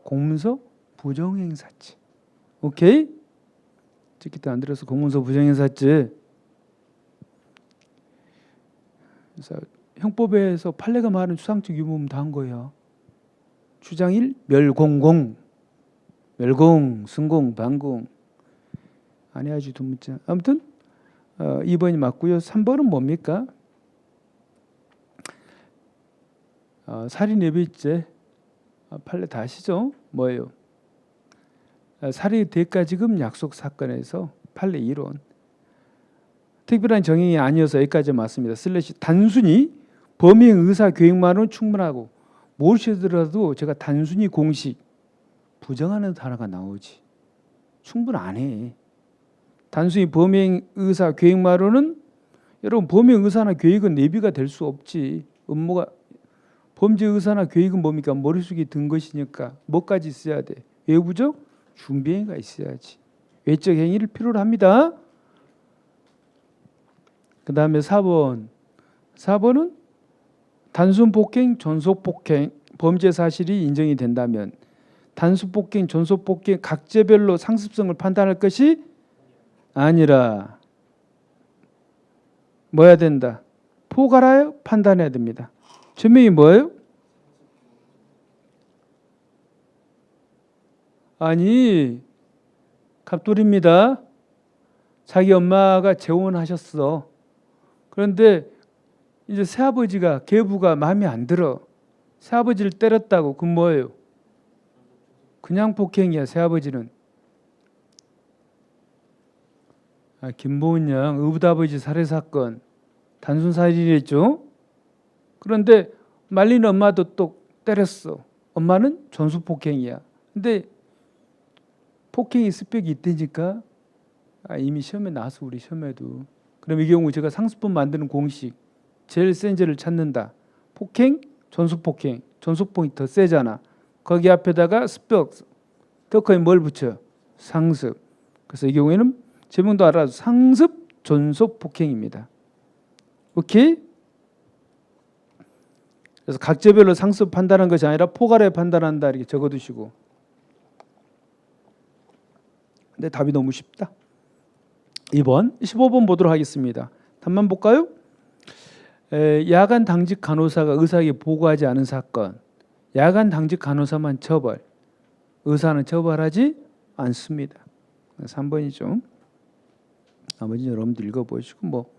공문서 부정행사죄. 오케이? 듣기도 안 들어서 공문서 부정행사죄. 그래서 형법에서 판례가 말하는 추상적 위헌범 다 한 거예요. 추장일 멸공공. 승공, 방공. 안 해야지 두 문자. 아무튼 2번이 맞고요. 3번은 뭡니까? 살인예비죄. 판례 다 아시죠? 뭐예요? 살해 대가지금 약속 사건에서 판례 이론. 특별한 정형이 아니어서 여기까지 맞습니다. 슬래시 단순히 범행 의사 계획만으로는 충분하고 모르시더라도 제가 단순히 공식 부정하는 단어가 나오지. 충분 안 해. 단순히 범행 의사 계획만으로는 여러분 범행 의사나 계획은 내비가 될 수 없지. 업무가 범죄 의사나 계획은 뭡니까? 머릿속에 든 것이니까 뭐까지 있어야 돼? 외부적 준비행위가 있어야지. 외적 행위를 필요로 합니다. 그 다음에 4번. 4번은 단순 폭행, 존속 폭행, 범죄 사실이 인정이 된다면 단순 폭행, 존속 폭행 각죄별로 상습성을 판단할 것이 아니라 뭐 해야 된다? 포괄하여 판단해야 됩니다. 전명이 뭐예요? 아니, 갑돌입니다. 자기 엄마가 재혼하셨어. 그런데 이제 새아버지가 계부가 마음에 안 들어. 새아버지를 때렸다고. 그건 뭐예요? 그냥 폭행이야. 새아버지는. 김보은 양 의붓아버지 살해 사건 단순 살인이었죠. 그런데 말리는 엄마도 또 때렸어. 엄마는 존속 폭행이야. 근데 폭행이 스펙이 있다니까. 이미 시험에 나와서 우리 시험에도. 그럼 이 경우 제가 상습범 만드는 공식 제일 센 죄를 찾는다. 폭행, 존속폭행. 존속폭행이 더 세잖아. 거기 앞에다가 스펙, 더 커에 뭘 붙여? 상습. 그래서 이 경우에는 제목도 알아서 상습, 존속폭행입니다. 오케이? 그래서 각죄별로 상습 판단한 것이 아니라 포괄해 판단한다 이렇게 적어두시고. 근데 답이 너무 쉽다. 2번, 15번 보도록 하겠습니다. 답만 볼까요? 야간 당직 간호사가 의사에게 보고하지 않은 사건. 야간 당직 간호사만 처벌. 의사는 처벌하지 않습니다. 3번이죠. 나머지 여러분들 읽어보시고 뭐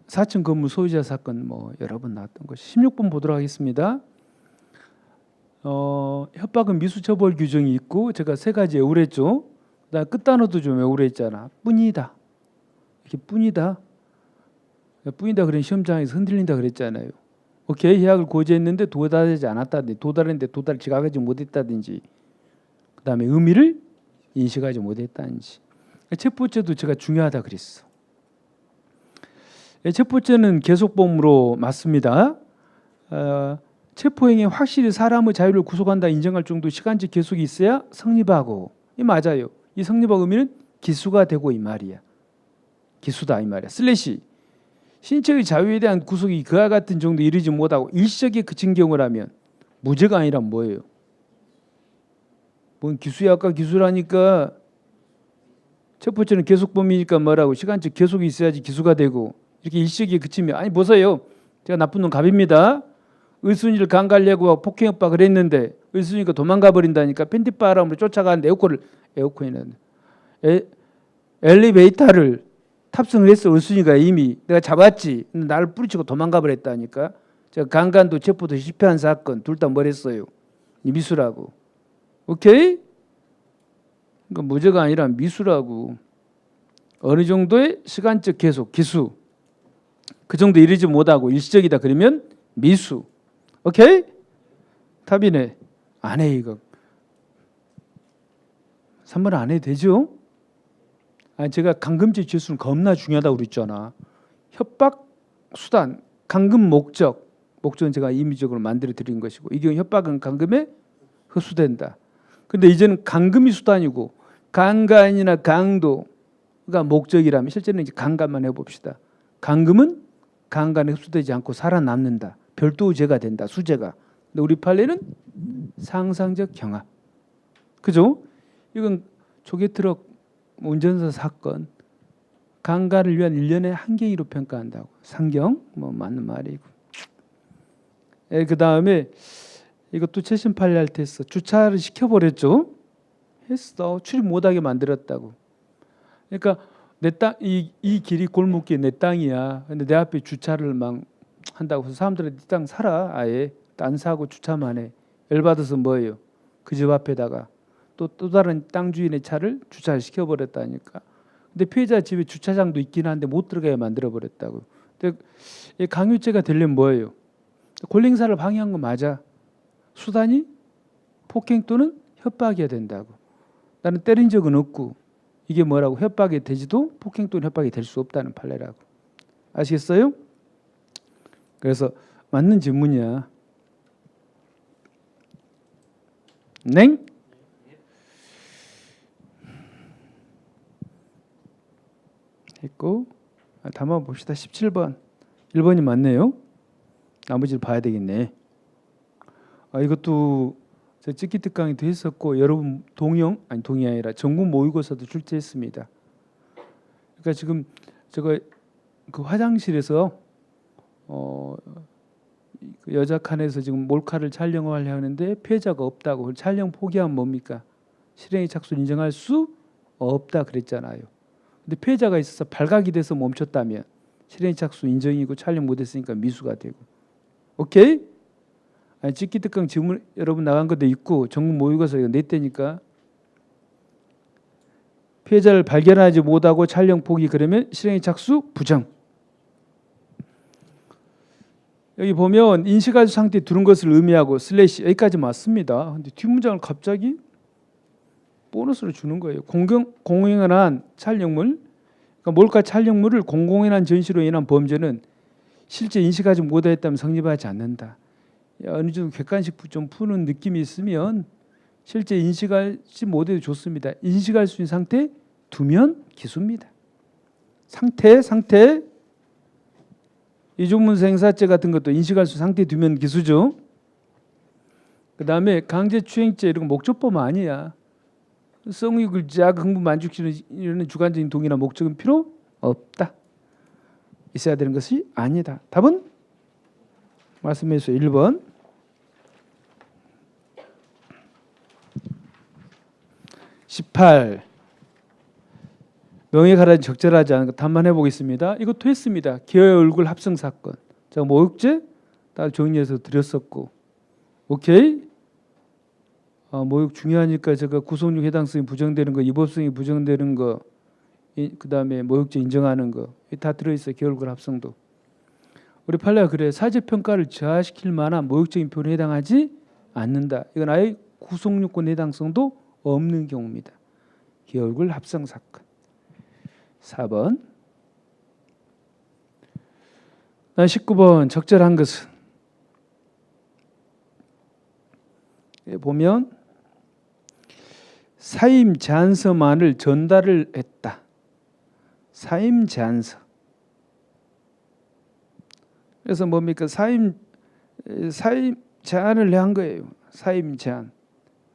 4층 건물 소유자 사건 뭐 여러 번 나왔던 것이. 16번 보도록 하겠습니다. 협박은 미수처벌 규정이 있고 제가 세 가지 외우랬죠. 그다음 끝단어도 좀 외우랬잖아. 뿐이다. 이렇게 뿐이다. 뿐이다 그런 시험장에서 흔들린다 그랬잖아요. 오케이, 계약을 고지했는데 도달하지 않았다든지 도달했는데 도달 지각하지 못했다든지 그다음에 의미를 인식하지 못했다든지. 첫 번째도 제가 중요하다 그랬어. 첫 번째는 계속범으로 맞습니다. 체포행위 확실히 사람의 자유를 구속한다 인정할 정도 시간적 계속이 있어야 성립하고. 이 맞아요. 이 성립하고 의미는 기수가 되고 이 말이야. 기수다 이 말이야. 슬래시 신체의 자유에 대한 구속이 그와 같은 정도 이르지 못하고 일시적에 그친 경우라면 무죄가 아니라 뭐예요? 뭔 기수야. 아까 기수라니까. 첫 번째는 계속범이니까 뭐라고? 시간적 계속이 있어야지 기수가 되고. 이렇게 일시적에 그치면 아니 보세요. 제가 나쁜 놈 갑입니다. 을순이를 강간하려고 폭행 협박을 했는데 을순이가 도망가 버린다니까. 팬티바람으로 쫓아가는데 에어컨이는 엘리베이터를 탑승을 했어. 을순이가 이미 내가 잡았지. 나를 뿌리치고 도망가 버렸다니까. 제가 강간도 체포도 실패한 사건 둘 다 뭘 했어요? 미수라고. 오케이? 그러니까 무죄가 아니라 미수라고. 어느 정도의 시간적 계속 기수 그 정도 이르지 못하고 일시적이다 그러면 미수. 오케이? 답이네. 안 해 이거. 3번 안 해도 되죠? 제가 감금죄 지수는 겁나 중요하다고 그랬잖아. 협박 수단, 감금 목적은 제가 임의적으로 만들어 드린 것이고 이 경우 협박은 감금에 흡수된다. 그런데 이제는 감금이 수단이고 강간이나 강도가 목적이라면 실제는 이제 강간만 해봅시다. 감금은 강간에 흡수되지 않고 살아남는다. 별도의 죄가 된다. 수죄가. 근데 우리 판례는 상상적 경합. 그죠? 이건 초계트럭 운전사 사건 강간을 위한 1년의 한경이로 평가한다고. 상경 뭐 맞는 말이고. 그 다음에 이것도 최신 판례 할 때 했어. 주차를 시켜버렸죠. 했어. 출입 못하게 만들었다고. 그러니까 내 땅, 이 길이 골목길 내 땅이야. 근데 내 앞에 주차를 막 한다고 해서 사람들은 네 땅 사라. 아예 딴 사고 주차만 해. 열받아서 뭐예요? 그 집 앞에다가 또 다른 땅 주인의 차를 주차를 시켜버렸다니까. 근데 피해자 집에 주차장도 있긴 한데 못 들어가게 만들어버렸다고. 근데 이 강요죄가 되려면 뭐예요? 권리행사를 방해한 거 맞아. 수단이 폭행 또는 협박이어야 된다고. 나는 때린 적은 없고 이게 뭐라고 협박이 되지도 폭행 또는 협박이 될 수 없다는 판례라고. 아시겠어요? 그래서 맞는 질문이야. 냉? 했고 다음 봅시다. 17번. 1번이 맞네요. 나머지를 봐야 되겠네. 이것도 저 찍기 특강에도 했었고 여러분 동의 아니라 전국 모의고사도 출제했습니다. 그러니까 지금 제가 그 화장실에서 그 여자 칸에서 지금 몰카를 촬영을 하려는데 피해자가 없다고. 촬영 포기하면 뭡니까? 실행위 착수를 인정할 수 없다 그랬잖아요. 근데 피해자가 있어서 발각이 돼서 멈췄다면 실행위 착수 인정이고 촬영 못했으니까 미수가 되고. 오케이? 찍기 특강 질문 여러분 나간 것도 있고 전국 모의고사 이거 냈다니까. 피해자를 발견하지 못하고 촬영 포기 그러면 실행위 착수 부정. 여기 보면 인식아주 상태에 두는 것을 의미하고 슬래시 여기까지 맞습니다. 근데 뒷문장을 갑자기 보너스를 주는 거예요. 공공연한 한 촬영물, 그러니까 몰카 촬영물을 공공연한 전시로 인한 범죄는 실제 인식하지 못했다면 성립하지 않는다. 어느 정도 객관식 좀 푸는 느낌이 있으면 실제 인식하지 못해도 좋습니다. 인식할 수 있는 상태 두면 기수입니다. 상태 이중문서 행사죄 같은 것도 인식할 수 상태 두면 기수죠. 그 다음에 강제추행죄 이런 거 목적범 아니야. 성의 글자 흥분 만족시키는 주관적인 동의나 목적은 필요 없다. 있어야 되는 것이 아니다. 답은 말씀해 주세요. 1번. 18. 명예가란이 적절하지 않은 것 단만해 보겠습니다. 이것도 했습니다. 기어의 얼굴 합성 사건. 제가 모욕죄 딱 정리해서 드렸었고. 오케이. 모욕 중요하니까 제가 구속력 해당성이 부정되는 거, 위법성이 부정되는 거, 그 다음에 모욕죄 인정하는 거 다 들어있어요. 기어 얼굴 합성도. 우리 판례가 그래. 사제평가를 저하시킬 만한 모욕적인 표현에 해당하지 않는다. 이건 아예 구속요건 해당성도 없는 경우입니다. 기어 얼굴 합성 사건. 4번. 19번 적절한 것은 보면 사임 제안서만을 전달을 했다. 사임 제안서. 그래서 뭡니까? 사임 제안을 한 거예요. 사임 제안.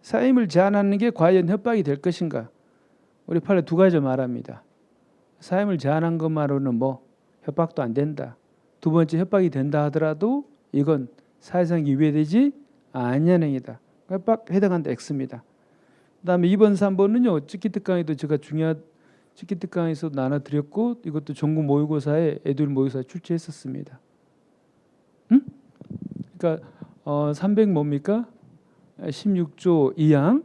사임을 제안하는 게 과연 협박이 될 것인가? 우리 판례 두 가지 말합니다. 사임을 제안한 것만으로는 뭐 협박도 안 된다. 두 번째 협박이 된다 하더라도 이건 사회상 위배되지 아니하는 행위다. 협박 해당한다 X입니다. 그다음에 2번, 3번은요. 찍기 특강에도 제가 중요한 찍기 특강에서 나눠드렸고 이것도 전국 모의고사에 애들 모의고사에 출제했었습니다. 응? 그러니까 300 뭡니까? 16조 2항.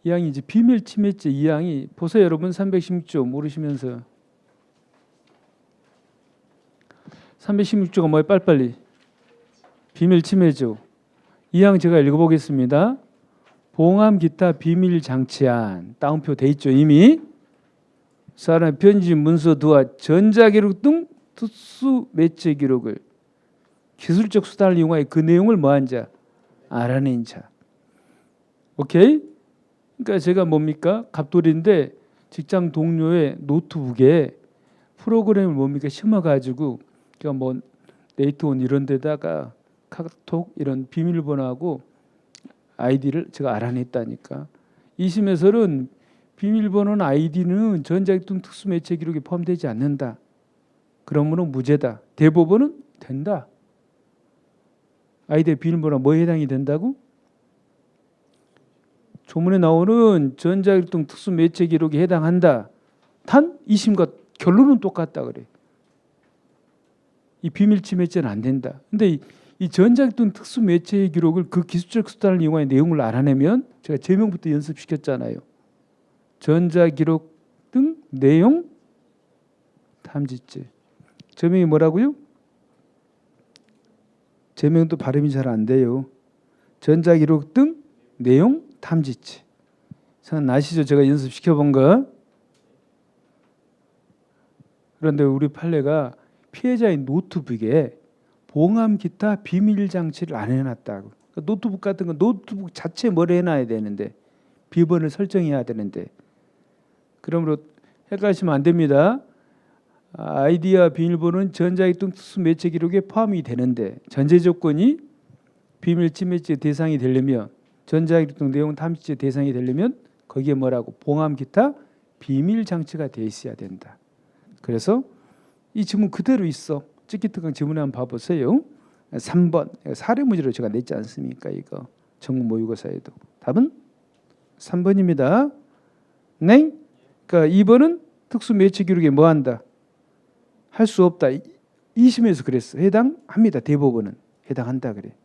2항이 이제 비밀 침해죄 2항이 보세요 여러분. 316조 모르시면서 316조가 뭐예요? 빨리빨리. 비밀 침해죠. 2항 제가 읽어보겠습니다. 봉함 기타 비밀 장치안 따옴표 돼 있죠 이미. 사람 편지 문서 두와 전자기록 등 특수 매체 기록을 기술적 수단을 이용하여 그 내용을 뭐한 자? 알아낸 자. 오케이? 그러니까 제가 뭡니까? 갑돌인데 직장 동료의 노트북에 프로그램을 뭡니까? 심어가지고 그러니까 뭐 네이트온 이런 데다가 카톡 이런 비밀번호하고 아이디를 제가 알아냈다니까. 2심에서는 비밀번호나 아이디는 전자기록 등 특수매체 기록에 포함되지 않는다. 그러므로 무죄다. 대법원은 된다. 아이디의 비밀번호가 뭐에 해당이 된다고? 조문에 나오는 전자기록 등 특수매체 기록에 해당한다. 단 2심과 결론은 똑같다 그래. 이 비밀 침해죄는 안 된다. 근데 이 전자기록 특수 매체의 기록을 그 기술적 수단을 이용하여 내용을 알아내면 제가 제명부터 연습시켰잖아요. 전자기록 등 내용 탐지죄. 제명이 뭐라고요? 제명도 발음이 잘 안 돼요. 전자기록 등 내용 탐지죄. 생각나시죠? 제가 연습시켜본 거. 그런데 우리 판례가 피해자의 노트북에 봉함 기타 비밀 장치를 안 해놨다고. 그러니까 노트북 같은 거 노트북 자체에 뭘 해놔야 되는데 비번을 설정해야 되는데 그러므로 헷갈리시면 안 됩니다. 아이디와 비밀번호는 전자기록 특수 매체 기록에 포함이 되는데 전제 조건이 비밀 침해죄 대상이 되려면 전자기록 등 내용 탐지죄 대상이 되려면 거기에 뭐라고 봉함 기타 비밀 장치가 돼 있어야 된다. 그래서 이 지문 그대로 있어. 찍기특강 지문에 한번 봐보세요. 3번 사례 문제로 제가 냈지 않습니까? 이거 전국 모의고사에도 답은 3번입니다. 네. 그러니까 2번은 특수 매체 기록에 뭐 한다? 할 수 없다. 2심에서 그랬어. 해당합니다. 대법원은 해당한다 그래.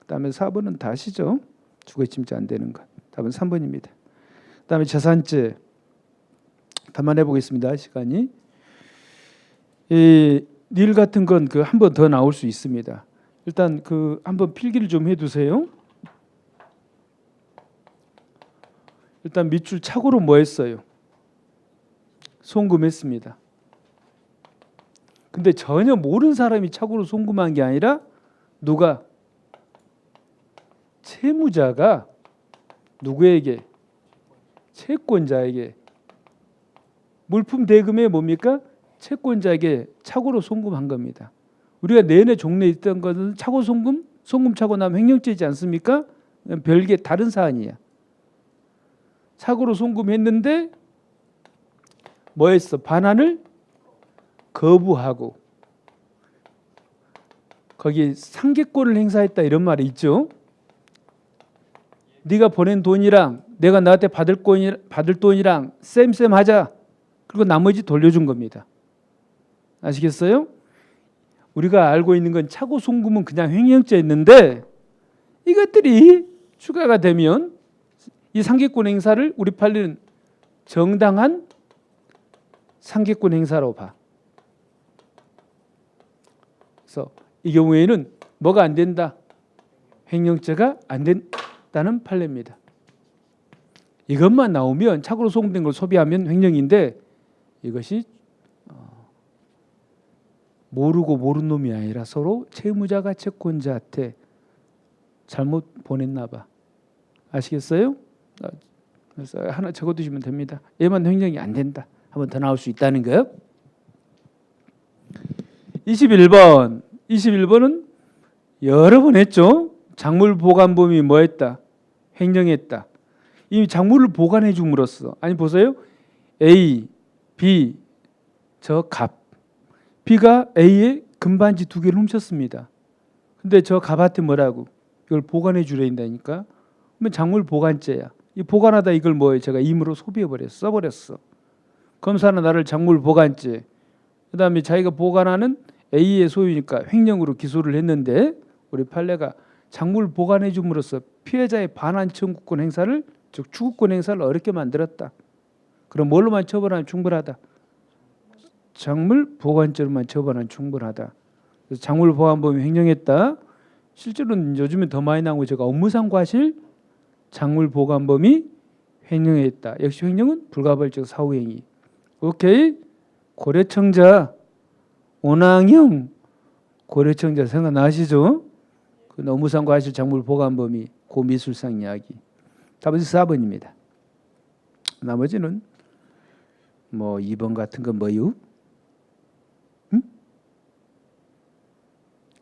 그다음에 4번은 다시죠. 주거침체 안 되는 것. 답은 3번입니다. 그다음에 재산죄 담아내 보겠습니다. 시간이 닐 같은 건 그 한 번 더 나올 수 있습니다. 일단 그 한번 필기를 좀 해두세요. 일단 밑줄 착오로 뭐 했어요? 송금했습니다. 근데 전혀 모르는 사람이 착오로 송금한 게 아니라 누가? 채무자가 누구에게? 채권자에게. 물품 대금에 뭡니까? 채권자에게 착오로 송금한 겁니다. 우리가 내내 종래에 있던 것은 착오 송금, 송금 착오 나면 횡령죄이지 않습니까? 별개 다른 사안이야. 착오로 송금했는데 뭐 했어? 반환을 거부하고 거기 상계권을 행사했다 이런 말이 있죠. 네가 보낸 돈이랑 내가 나한테 받을 돈이랑 쌤 하자. 그리고 나머지 돌려준 겁니다. 아시겠어요? 우리가 알고 있는 건 착오 송금은 그냥 횡령죄였는데 이것들이 추가가 되면 이 상계권 행사를 우리 판례는 정당한 상계권 행사로 봐. 그래서 이 경우에는 뭐가 안 된다? 횡령죄가 안 된다는 판례입니다. 이것만 나오면 착오로 송금된 걸 소비하면 횡령인데 이것이 모르고 모르는 놈이 아니라 서로 채무자가 채권자한테 잘못 보냈나 봐. 아시겠어요? 그래서 하나 적어두시면 됩니다. 얘만 횡령이 안 된다. 한 번 더 나올 수 있다는 거요. 21번은 여러 번 했죠. 작물 보관범이 뭐 했다? 횡령했다. 이 작물을 보관해 줌으로써 아니 보세요. A, B 저 갑. B가 A의 금반지 2개를 훔쳤습니다. 근데 저 갑한테 뭐라고? 이걸 보관해 주려 한다니까. 그러면 작물 보관죄야. 이 보관하다 이걸 뭐예요? 제가 임으로 소비해버렸어. 써버렸어. 검사는 나를 작물 보관죄. 그 다음에 자기가 보관하는 A의 소유니까 횡령으로 기소를 했는데 우리 판례가 작물 보관해 줌으로써 피해자의 반환 청구권 행사를 즉 추구권 행사를 어렵게 만들었다. 그럼 뭘로만 처벌하면 충분하다. 작물 보관죄로만 처벌하면 충분하다. 그래서 작물 보관범이 횡령했다. 실제로는 요즘에 더 많이 나온 거 제가 업무상 과실 작물 보관범이 횡령했다. 역시 횡령은 불가벌적 사후행위. 오케이. 고려청자 오낭형 고려청자 생각나시죠? 그 업무상 과실 작물 보관범이 고미술상 이야기. 답은 4번입니다. 나머지는 뭐 2번 같은 건 뭐요?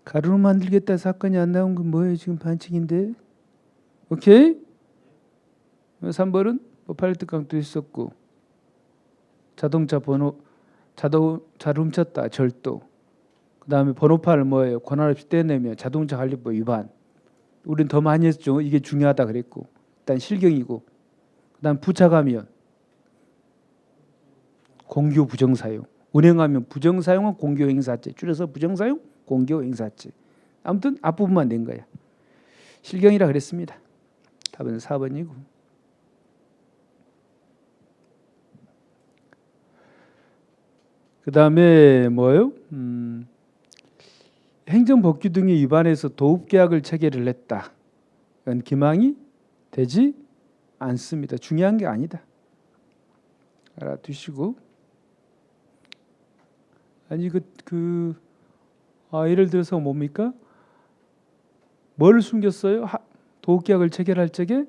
가루로 만들겠다 사건이 안 나온 건 뭐예요? 지금 반칙인데. 오케이? 3번은 판례 특강도 있었고 자동차 번호 자동차를 훔쳤다 절도. 그 다음에 번호판을 뭐예요? 권한 없이 떼내면 자동차 관리법 위반. 우린 더 많이 했죠. 이게 중요하다 그랬고 일단 실경이고 그 다음 부차가면 공교 부정사용. 운행하면 부정사용은 공교행사죄. 줄여서 부정사용 공교행사죄. 아무튼 앞부분만 낸 거야. 실경이라 그랬습니다. 답은 4번이고. 그 다음에 뭐예요? 행정법규 등에 위반해서 도읍계약을 체결을 했다. 이건 기망이 되지 않습니다. 중요한 게 아니다. 알아두시고. 아니 예를 들어서 뭡니까? 뭘 숨겼어요? 도읍계약을 체결할 적에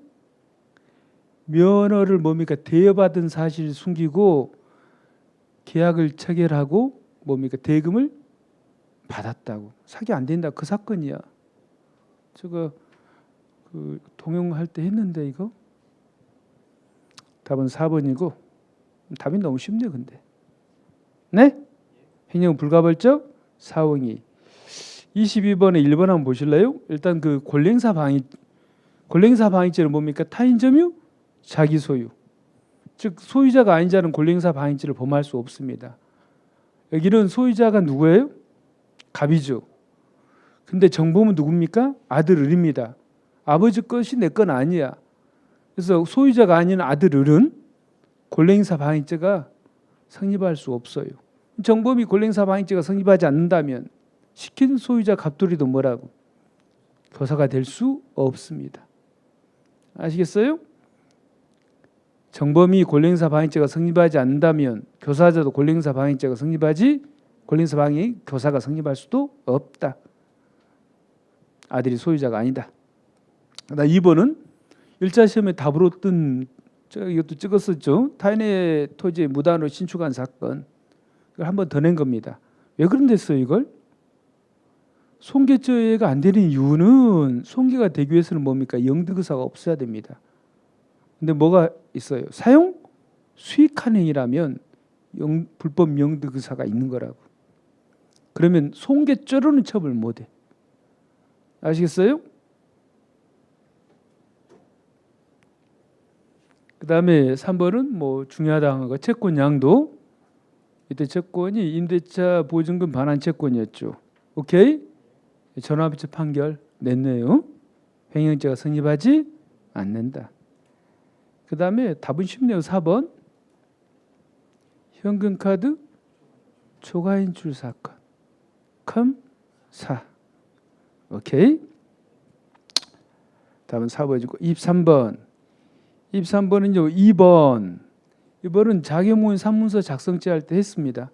면허를 뭡니까? 대여받은 사실을 숨기고 계약을 체결하고 뭡니까? 대금을 받았다고. 사기 안 된다. 그 사건이야. 저거 동영할 때 했는데 이거. 답은 4번이고. 답이 너무 쉽네 근데. 네? 행령 불가벌적 사용이. 22번에 1번 한번 보실래요? 일단 그 권리행사 방해죄는 뭡니까? 타인 점유, 자기 소유. 즉 소유자가 아닌 자는 권리행사 방해죄를 범할 수 없습니다. 여기는 소유자가 누구예요? 갑이죠. 근데 정범은 누굽니까? 아들 을입니다. 아버지 것이 내 건 아니야. 그래서 소유자가 아닌 아들 을은 권리행사 방해죄가 성립할 수 없어요. 정범이 권리행사 방해죄가 성립하지 않는다면 시킨 소유자 갑돌이도 뭐라고? 교사가 될 수 없습니다. 아시겠어요? 정범이 권리행사 방해죄가 성립하지 않는다면 교사자도 권리행사 방해죄가 권리행사 방해 교사가 성립할 수도 없다. 아들이 소유자가 아니다. 2번은 1차 시험에 답으로 뜬 이것도 찍었었죠. 타인의 토지에 무단으로 신축한 사건. 이걸 한 번 더 낸 겁니다. 왜 그런댔어요 이걸? 손괴죄가 안 되는 이유는 손괴가 되기 위해서는 뭡니까? 영득의사가 없어야 됩니다. 근데 뭐가 있어요? 사용 수익한 행위라면 불법 영득의사가 있는 거라고. 그러면 손괴죄로는 처벌 못해. 아시겠어요? 그 다음에 3번은 뭐 중요하다는 거 채권 양도. 이때 채권이 임대차 보증금 반환 채권이었죠. 오케이? 전화비처 판결 냈네요. 횡령죄가 성립하지 않는다. 그 다음에 답은 쉽네요. 4번 현금카드 초과인출 사건 컴4. 오케이. 답은 4번이고 23번은요 2번은 자격모임 산문서 작성죄 할 때 했습니다.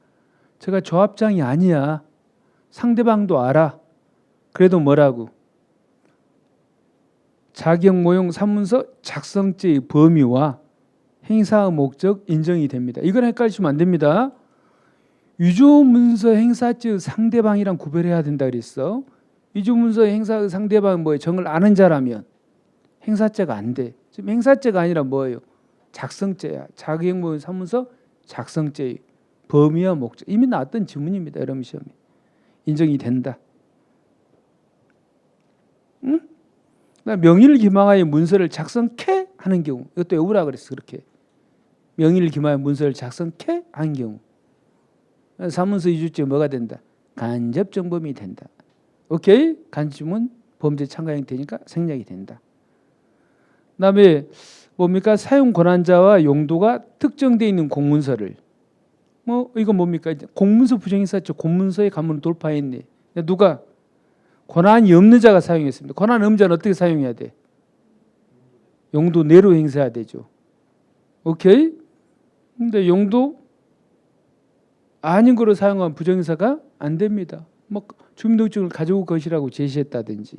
제가 조합장이 아니야. 상대방도 알아. 그래도 뭐라고? 자격모용 산문서 작성죄의 범위와 행사의 목적 인정이 됩니다. 이건 헷갈리시면 안 됩니다. 위조문서 행사죄의 상대방이랑 구별해야 된다 그랬어. 위조문서 행사의 상대방은 뭐예요? 정을 아는 자라면 행사죄가 안 돼. 지금 행사죄가 아니라 뭐예요? 작성죄야. 자격모용 산문서 작성죄의 범위와 목적. 이미 나왔던 지문입니다. 여러분 시험에. 인정이 된다. 응? 명의를 기망하여 문서를 작성케 하는 경우. 이것도 외우라 그랬어. 그렇게. 명의를 기망하여 문서를 작성케 하는 경우. 사문서 위조죄 뭐가 된다? 간접정범이 된다. 오케이? 간접은 범죄 참가 형태니까 생략이 된다. 그다음에 뭡니까? 사용 권한자와 용도가 특정되어 있는 공문서를 이건 뭡니까? 공문서 부정행사죄 공문서의 관문을 돌파했네. 누가? 권한이 없는 자가 사용했습니다. 권한 없는 자는 어떻게 사용해야 돼? 용도 내로 행사해야 되죠. 오케이? 근데 용도 아닌 거로 사용한 부정행사가 안 됩니다. 주민등록증을 가져올 것이라고 제시했다든지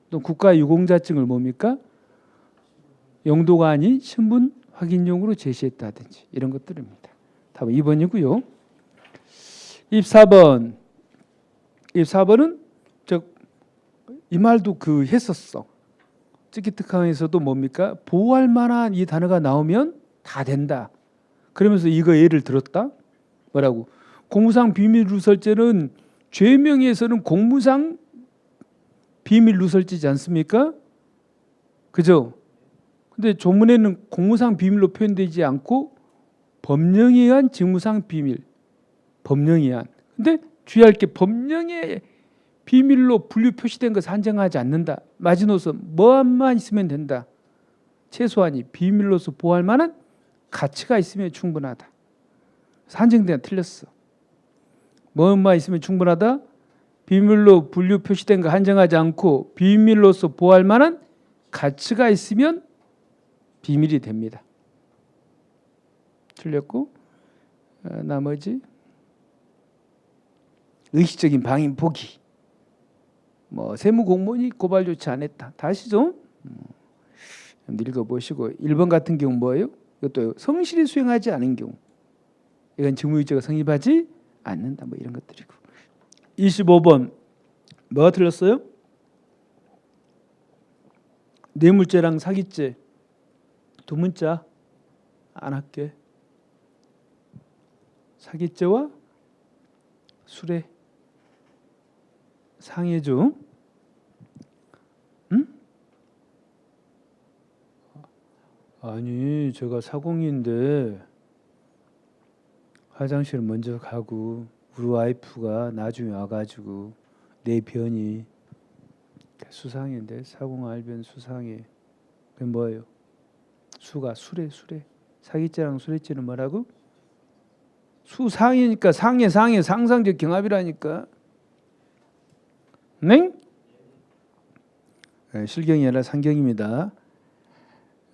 또 국가유공자증을 뭡니까? 용도가 아닌 신분 확인용으로 제시했다든지 이런 것들입니다. 답은 2번이고요. 24번은 이 말도 했었어. 특기특강에서도 뭡니까? 보호할 만한 이 단어가 나오면 다 된다. 그러면서 이거 예를 들었다. 뭐라고? 공무상 비밀 누설죄는 죄명에서는 공무상 비밀 누설죄지 않습니까? 그죠? 근데 조문에는 공무상 비밀로 표현되지 않고 법령에 의한 직무상 비밀. 법령에 의한. 근데 주의할 게 법령에 비밀로 분류 표시된 것을 한정하지 않는다. 마지노선 뭐만 있으면 된다. 최소한이 비밀로서 보호할 만한 가치가 있으면 충분하다. 한정되나 틀렸어. 뭐만 있으면 충분하다. 비밀로 분류 표시된 거 한정하지 않고 비밀로서 보호할 만한 가치가 있으면 비밀이 됩니다. 틀렸고 나머지 의식적인 방임 포기. 뭐 세무 공무원이 고발 조치 안 했다. 다시 좀 읽어보시고 1번 같은 경우 뭐예요? 이것도 성실히 수행하지 않은 경우 이건 직무유지가 성립하지 않는다. 뭐 이런 것들이고 25번 뭐가 틀렸어요? 뇌물죄랑 사기죄 두 문자 안 할게. 사기죄와 술의 상해죠. 응? 아니 제가 사공인데 화장실 먼저 가고 우리 와이프가 나중에 와가지고 내 변이 수상인데 사공알변 수상해. 그게 뭐예요? 수가 술에 사기죄랑 술래죄는 뭐라고? 수상이니까 상해 상상적 경합이라니까. 네? 네, 실경이 아니라 상경입니다.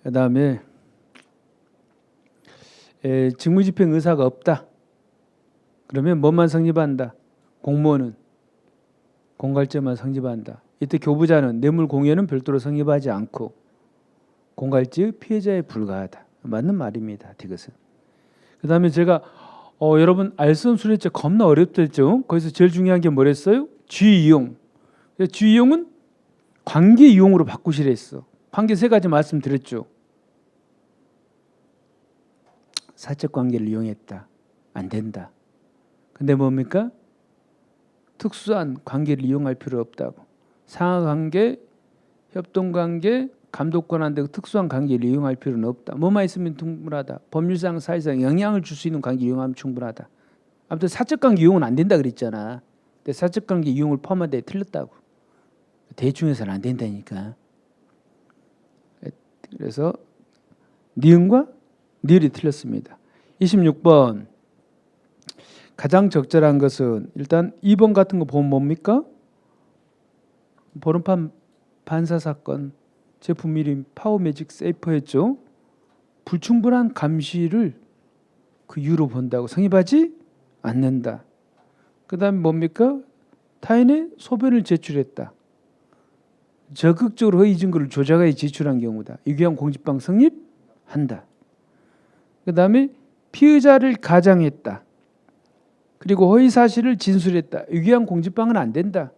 그 다음에 직무집행 의사가 없다. 그러면 뭐만 성립한다? 공무원은 공갈죄만 성립한다. 이때 교부자는 뇌물 공여는 별도로 성립하지 않고 공갈죄의 피해자에 불과하다. 맞는 말입니다. 이것은. 그 다음에 제가 여러분 알선술래죄 겁나 어렵다 했죠. 거기서 제일 중요한 게 뭐랬어요? 쥐이용. 쥐이용은 관계 이용으로 바꾸시라 했어. 관계 세 가지 말씀드렸죠. 사적 관계를 이용했다. 안 된다. 근데 뭡니까? 특수한 관계를 이용할 필요 없다고. 상하관계, 협동관계, 감독권 안 되고 특수한 관계를 이용할 필요는 없다. 뭐만 있으면 충분하다. 법률상 사회상 영향을 줄 수 있는 관계 이용하면 충분하다. 아무튼 사적 관계 이용은 안 된다 그랬잖아. 근데 사적 관계 이용을 포함하되 틀렸다고. 대충해서는 안 된다니까. 그래서 니은과 니을이 틀렸습니다. 26번 가장 적절한 것은 일단 2번 같은 거 보면 뭡니까? 보름판 반사사건 제품 이름 파워매직 세이퍼였죠. 불충분한 감시를 그 이유로 본다고 성립하지 않는다. 그 다음에 뭡니까? 타인의 소변을 제출했다. 적극적으로 허위 증거를 조작하여 제출한 경우다. 유기한 공직방 성립한다. 그 다음에 피의자를 가장했다. 그리고 허위 사실을 진술했다. 유기한 공직방은 안 된다.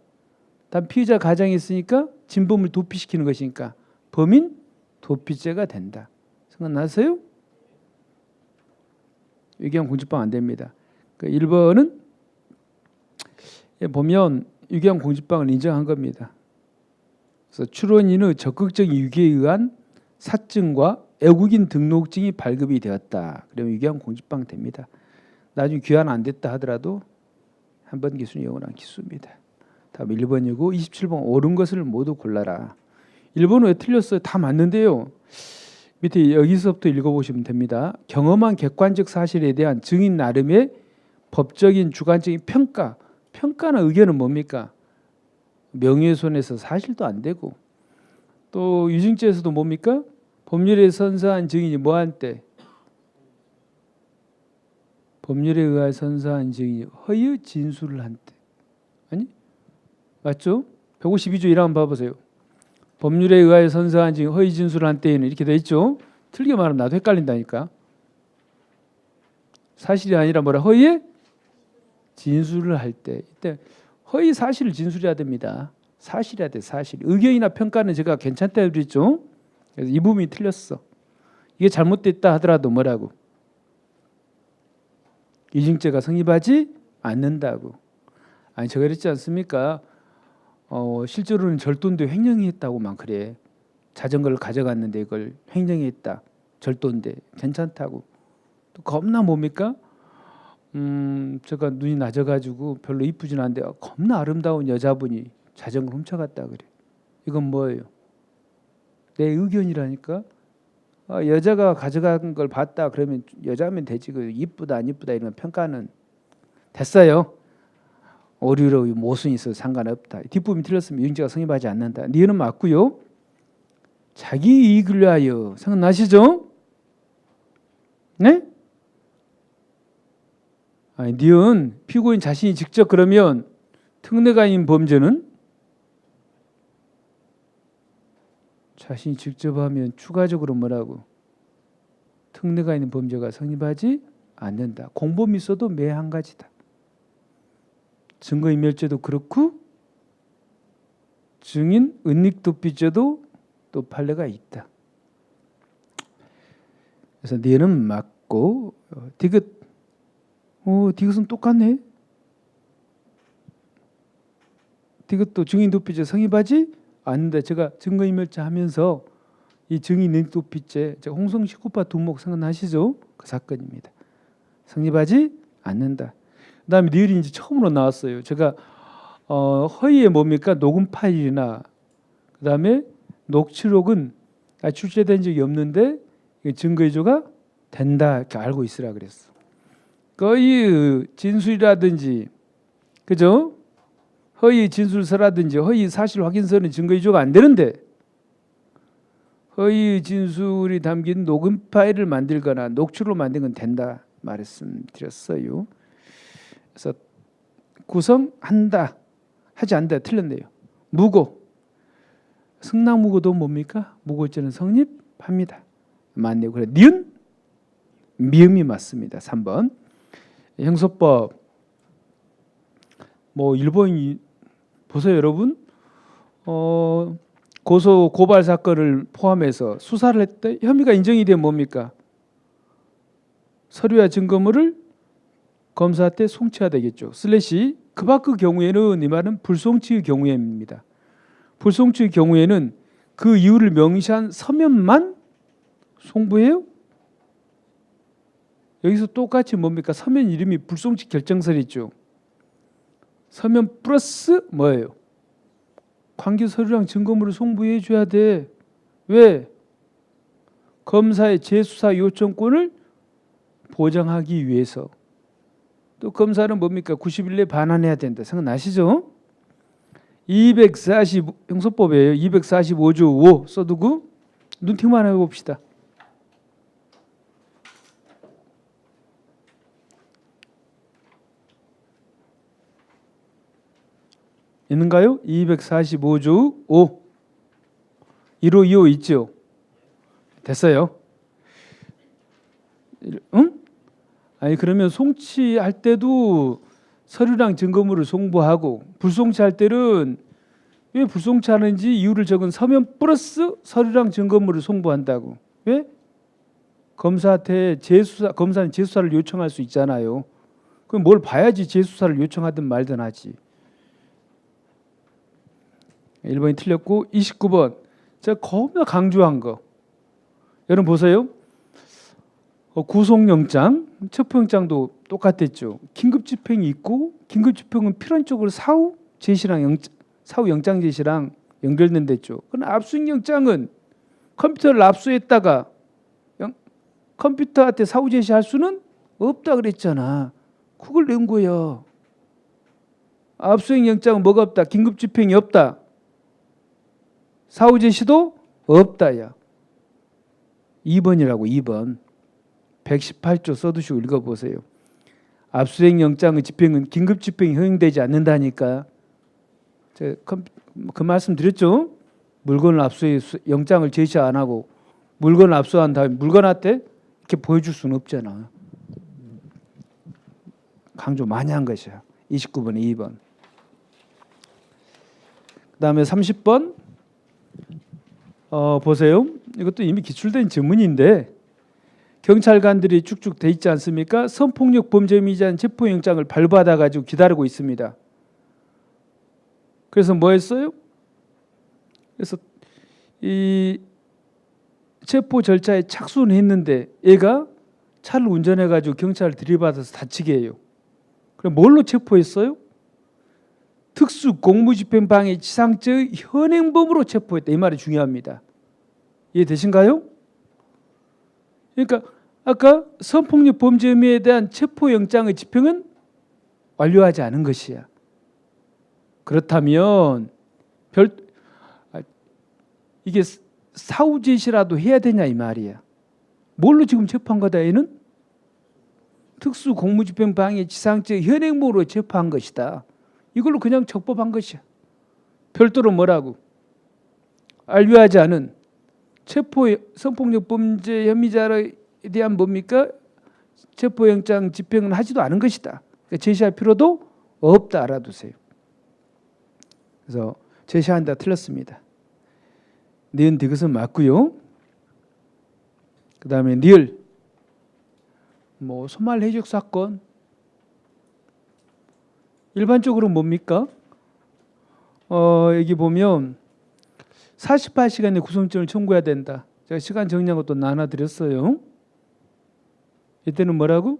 단 피의자 가장했으니까 진범을 도피시키는 것이니까 범인 도피죄가 된다. 생각나세요? 유기한 공직방 안 됩니다. 1번은 보면 유기한 공직방을 인정한 겁니다. 그래서 출원인의 적극적인 유기에 의한 사증과 애국인 등록증이 발급이 되었다. 그러면 유기한 공직방 됩니다. 나중에 귀환 안 됐다 하더라도 한 번 기수는 영원한 기수입니다. 다음 1번이고 27번 옳은 것을 모두 골라라. 1번은 왜 틀렸어요? 다 맞는데요. 밑에 여기서부터 읽어보시면 됩니다. 경험한 객관적 사실에 대한 증인 나름의 법적인 주관적인 평가. 평가나 의견은 뭡니까? 명예훼손에서 사실도 안 되고 또 유증죄에서도 뭡니까? 법률에 선서한 증인이 뭐한 때? 법률에 의하여 선서한 증인이 허위 진술을 한 때. 아니? 맞죠? 152조 1화 한번 봐보세요. 법률에 의하여 선서한 증인 허위 진술을 한 때에는 이렇게 돼 있죠. 틀리게 말하면 나도 헷갈린다니까. 사실이 아니라 뭐라? 허위의 진술을 할 때. 이때 허위 사실을 진술해야 됩니다. 사실이야 돼. 사실. 의견이나 평가는 제가 괜찮다 그랬죠. 그래서 이 부분이 틀렸어. 이게 잘못됐다 하더라도 뭐라고? 이증죄가 성립하지 않는다고. 아니 제가 그랬지 않습니까? 실제로는 절도인데 횡령이 했다고만 그래. 자전거를 가져갔는데 이걸 횡령이 했다. 절도인데 괜찮다고. 또 겁나 뭡니까? 제가 눈이 낮아가지고 별로 이쁘진 않은데 겁나 아름다운 여자분이 자전거 훔쳐갔다 그래. 이건 뭐예요? 내 의견이라니까. 여자가 가져간 걸 봤다 그러면 여자면 되지. 그 이쁘다 안 이쁘다 이런 평가는 됐어요. 오류로 모순이 있어서 상관없다. 뒷부분이 틀렸으면 유증자가 성립하지 않는다. 니은은 맞고요. 자기 이익을 위하여 생각나시죠? 네? 아니, 니은 피고인 자신이 직접 그러면 특례가 아닌 범죄는 자신이 직접 하면 추가적으로 뭐라고? 특례가 있는 범죄가 성립하지 않는다. 공범이 있어도 매 한 가지다. 증거인멸죄도 그렇고 증인 은닉도피죄도 또 판례가 있다. 그래서 니은 맞고 디귿 디귿은 똑같네. 디귿도 증인도피죄 성립하지 않는다. 제가 증거인멸죄 하면서 이 증인은닉도피죄 제가 홍성 식구파 두목 생각나시죠? 그 사건입니다. 성립하지 않는다. 그다음에 니을이 이제 처음으로 나왔어요. 제가 허위에 뭡니까? 녹음 파일이나 그다음에 녹취록은 출제된 적이 없는데 증거위조가 된다 이렇게 알고 있으라 그랬어. 거의 진술이라든지 그죠? 허위 진술서라든지 허위 사실 확인서는 증거위조가 안 되는데 허위 진술이 담긴 녹음 파일을 만들거나 녹취록을 만든 건 된다 말씀드렸어요. 그래서 구성한다 하지 않는다 틀렸네요. 무고 승낙무고도 뭡니까? 무고죄는 성립합니다. 맞네요. 그래 니은 미음이 맞습니다. 3번 형소법 뭐 일본이 보세요 여러분. 고소 고발 사건을 포함해서 수사를 했다 혐의가 인정이 되면 뭡니까? 서류와 증거물을 검사한테 송치해야 되겠죠. 슬래시 그 밖의 경우에는 이 말은 불송치의 경우에입니다. 불송치의 경우에는 그 이유를 명시한 서면만 송부해요? 여기서 똑같이 뭡니까? 서면 이름이 불송치 결정서 있죠. 서면 플러스 뭐예요? 관계 서류랑 증거물을 송부해 줘야 돼. 왜? 검사의 재수사 요청권을 보장하기 위해서. 또 검사는 뭡니까? 90일 내에 반환해야 된다. 생각나시죠? 240 형소법이에요. 245조 5 써두고 눈팅만 해봅시다. 있는가요? 245조 5 1525 있죠? 됐어요. 응? 아니 그러면 송치할 때도 서류랑 증거물을 송부하고 불송치할 때는 왜 불송치하는지 이유를 적은 서면 플러스 서류랑 증거물을 송부한다고. 왜? 검사한테 검사는 재수사를 요청할 수 있잖아요. 그럼 뭘 봐야지 재수사를 요청하든 말든 하지. 1번이 틀렸고 29번 제가 겁나 강조한 거 여러분 보세요. 구속영장, 체포영장도 똑같았죠. 긴급집행이 있고 긴급집행은 필연적으로 사후 제시랑 사후 영장 제시랑 연결된댔죠. 그럼 압수영장은 컴퓨터를 압수했다가 컴퓨터한테 사후 제시할 수는 없다 그랬잖아. 그걸 낸 거야. 압수영장은 뭐가 없다? 긴급집행이 없다. 사후 제시도 없다야. 2번이라고 2번. 118조 써두시고 읽어보세요. 압수수색 영장의 집행은 긴급집행이 허용되지 않는다니까. 제가 그 말씀 드렸죠. 물건을 압수해 영장을 제시 안 하고 물건을 압수한 다음에 물건한테 이렇게 보여줄 수는 없잖아. 강조 많이 한 것이야. 29번에 2번. 그 다음에 30번 보세요. 이것도 이미 기출된 지문인데 경찰관들이 쭉쭉 돼 있지 않습니까? 성폭력 범죄 혐의에 대한 체포영장을 발부받아 가지고 기다리고 있습니다. 그래서 뭐 했어요? 그래서 이 체포 절차에 착수는 했는데 얘가 차를 운전해가지고 경찰을 들이받아서 다치게 해요. 그럼 뭘로 체포했어요? 특수 공무집행방해 치상죄의 현행범으로 체포했다. 이 말이 중요합니다. 이해되신가요? 그러니까 아까 성폭력 범죄 혐의에 대한 체포영장의 집행은 완료하지 않은 것이야. 그렇다면 이게 사후 제시라도 해야 되냐 이 말이야. 뭘로 지금 체포한 거다 얘는? 특수 공무집행방해 치상죄 현행범으로 체포한 것이다. 이걸로 그냥 적법한 것이야. 별도로 뭐라고? 완료하지 않은 성폭력 범죄 혐의자에 대한 뭡니까? 체포영장 집행은 하지도 않은 것이다. 그러니까 제시할 필요도 없다. 알아두세요. 그래서 제시한다 틀렸습니다. 니은 디귿은 맞고요. 그 다음에 니을 소말 해적 사건 일반적으로 뭡니까? 여기 보면 48시간의 구성증을 청구해야 된다. 제가 시간 정리한 것도 나눠드렸어요. 이때는 뭐라고?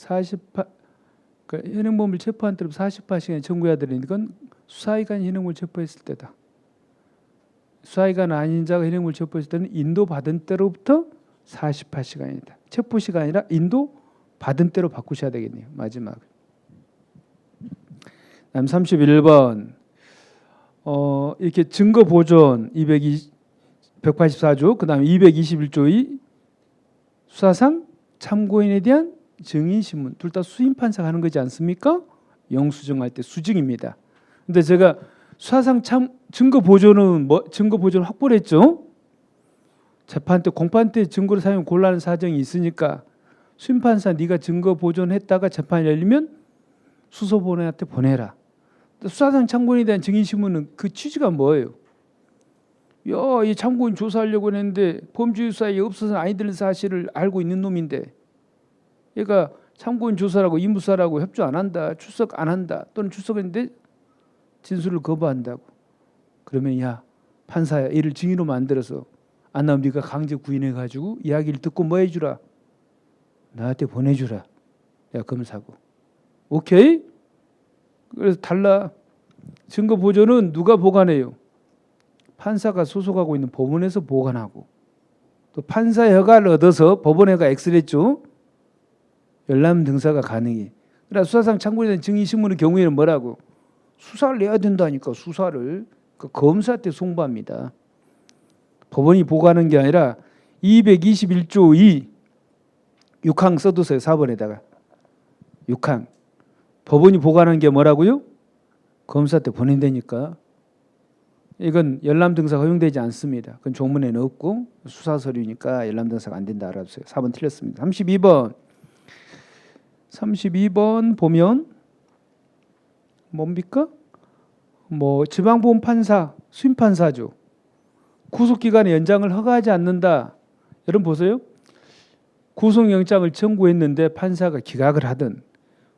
그러니까 현행범을 체포한 때로 48시간 청구해야 되는 건 수사기관이 현행범을 체포했을 때다. 수사기관 아닌 자가 현행범을 체포했을 때는 인도받은 때로부터 48시간이다. 체포 시간이라 인도 받은 때로 바꾸셔야 되겠네요. 마지막. 다음 31번. 이렇게 증거 보존 184조, 그다음에 221조의 수사상 참고인에 대한 증인 신문 둘 다 수임 판사가 하는 거지 않습니까? 영수증할 때 수증입니다. 근데 제가 수사상 증거 보존은 증거 보존 확보를 했죠. 재판 때 공판 때 증거를 사용 곤란한 사정이 있으니까 수임 판사 네가 증거 보존했다가 재판이 열리면 수소본한테 보내라. 수사상 참고인에 대한 증인 신문은 그 취지가 뭐예요? 야, 이 참고인 조사하려고 했는데 범죄 수사에 없어서는 아니되는 사실을 알고 있는 놈인데 얘가 참고인 조사라고 임무수사라고 협조 안 한다, 출석 안 한다, 또는 출석했는데 진술을 거부한다고. 그러면 야, 판사야, 이를 증인으로 만들어서 안 나오면 네가 강제 구인해가지고 이야기를 듣고 뭐 해주라? 나한테 보내주라. 야, 검사고. 오케이? 그래서 달라. 증거 보존은 누가 보관해요? 판사가 소속하고 있는 법원에서 보관하고, 또 판사의 허가를 얻어서 법원에가 엑스랬죠. 열람 등사가 가능해. 그러나 수사상 참고인에 대한 증인 신문의 경우에는 뭐라고? 수사를 내야 된다니까. 수사를 검사한테 송부합니다. 법원이 보고하는 게 아니라 221조 2 6항 써두세요. 4번에다가 6항. 법원이 보고하는 게 뭐라고요? 검사한테 보낸다니까. 이건 열람 등사가 허용되지 않습니다. 그건 조문에는 없고 수사 서류니까 열람 등사가 안 된다 알아두세요. 4번 틀렸습니다. 32번 보면 뭡니까? 지방보험 판사, 수임 판사죠. 구속기간의 연장을 허가하지 않는다. 여러분 보세요. 구속영장을 청구했는데 판사가 기각을 하든,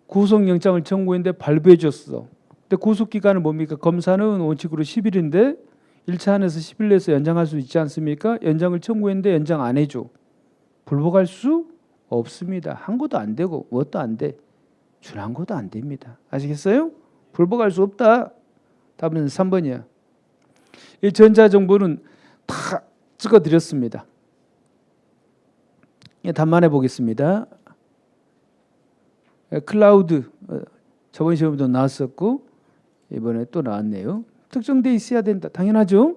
구속영장을 청구했는데 발부해 줬어. 근데 구속기간은 뭡니까? 검사는 원칙으로 10일인데 1차 안에서 10일 내에서 연장할 수 있지 않습니까? 연장을 청구했는데 연장 안 해줘. 불복할 수 없습니다. 한 것도 안 되고 뭣도 안 돼. 준한 것도 안 됩니다. 아시겠어요? 불복할 수 없다. 답은 3번이야. 이 전자정보는 다 찍어드렸습니다. 단만해 보겠습니다. 클라우드 저번 시험에도 나왔었고 이번에 또 나왔네요. 특정돼 있어야 된다. 당연하죠.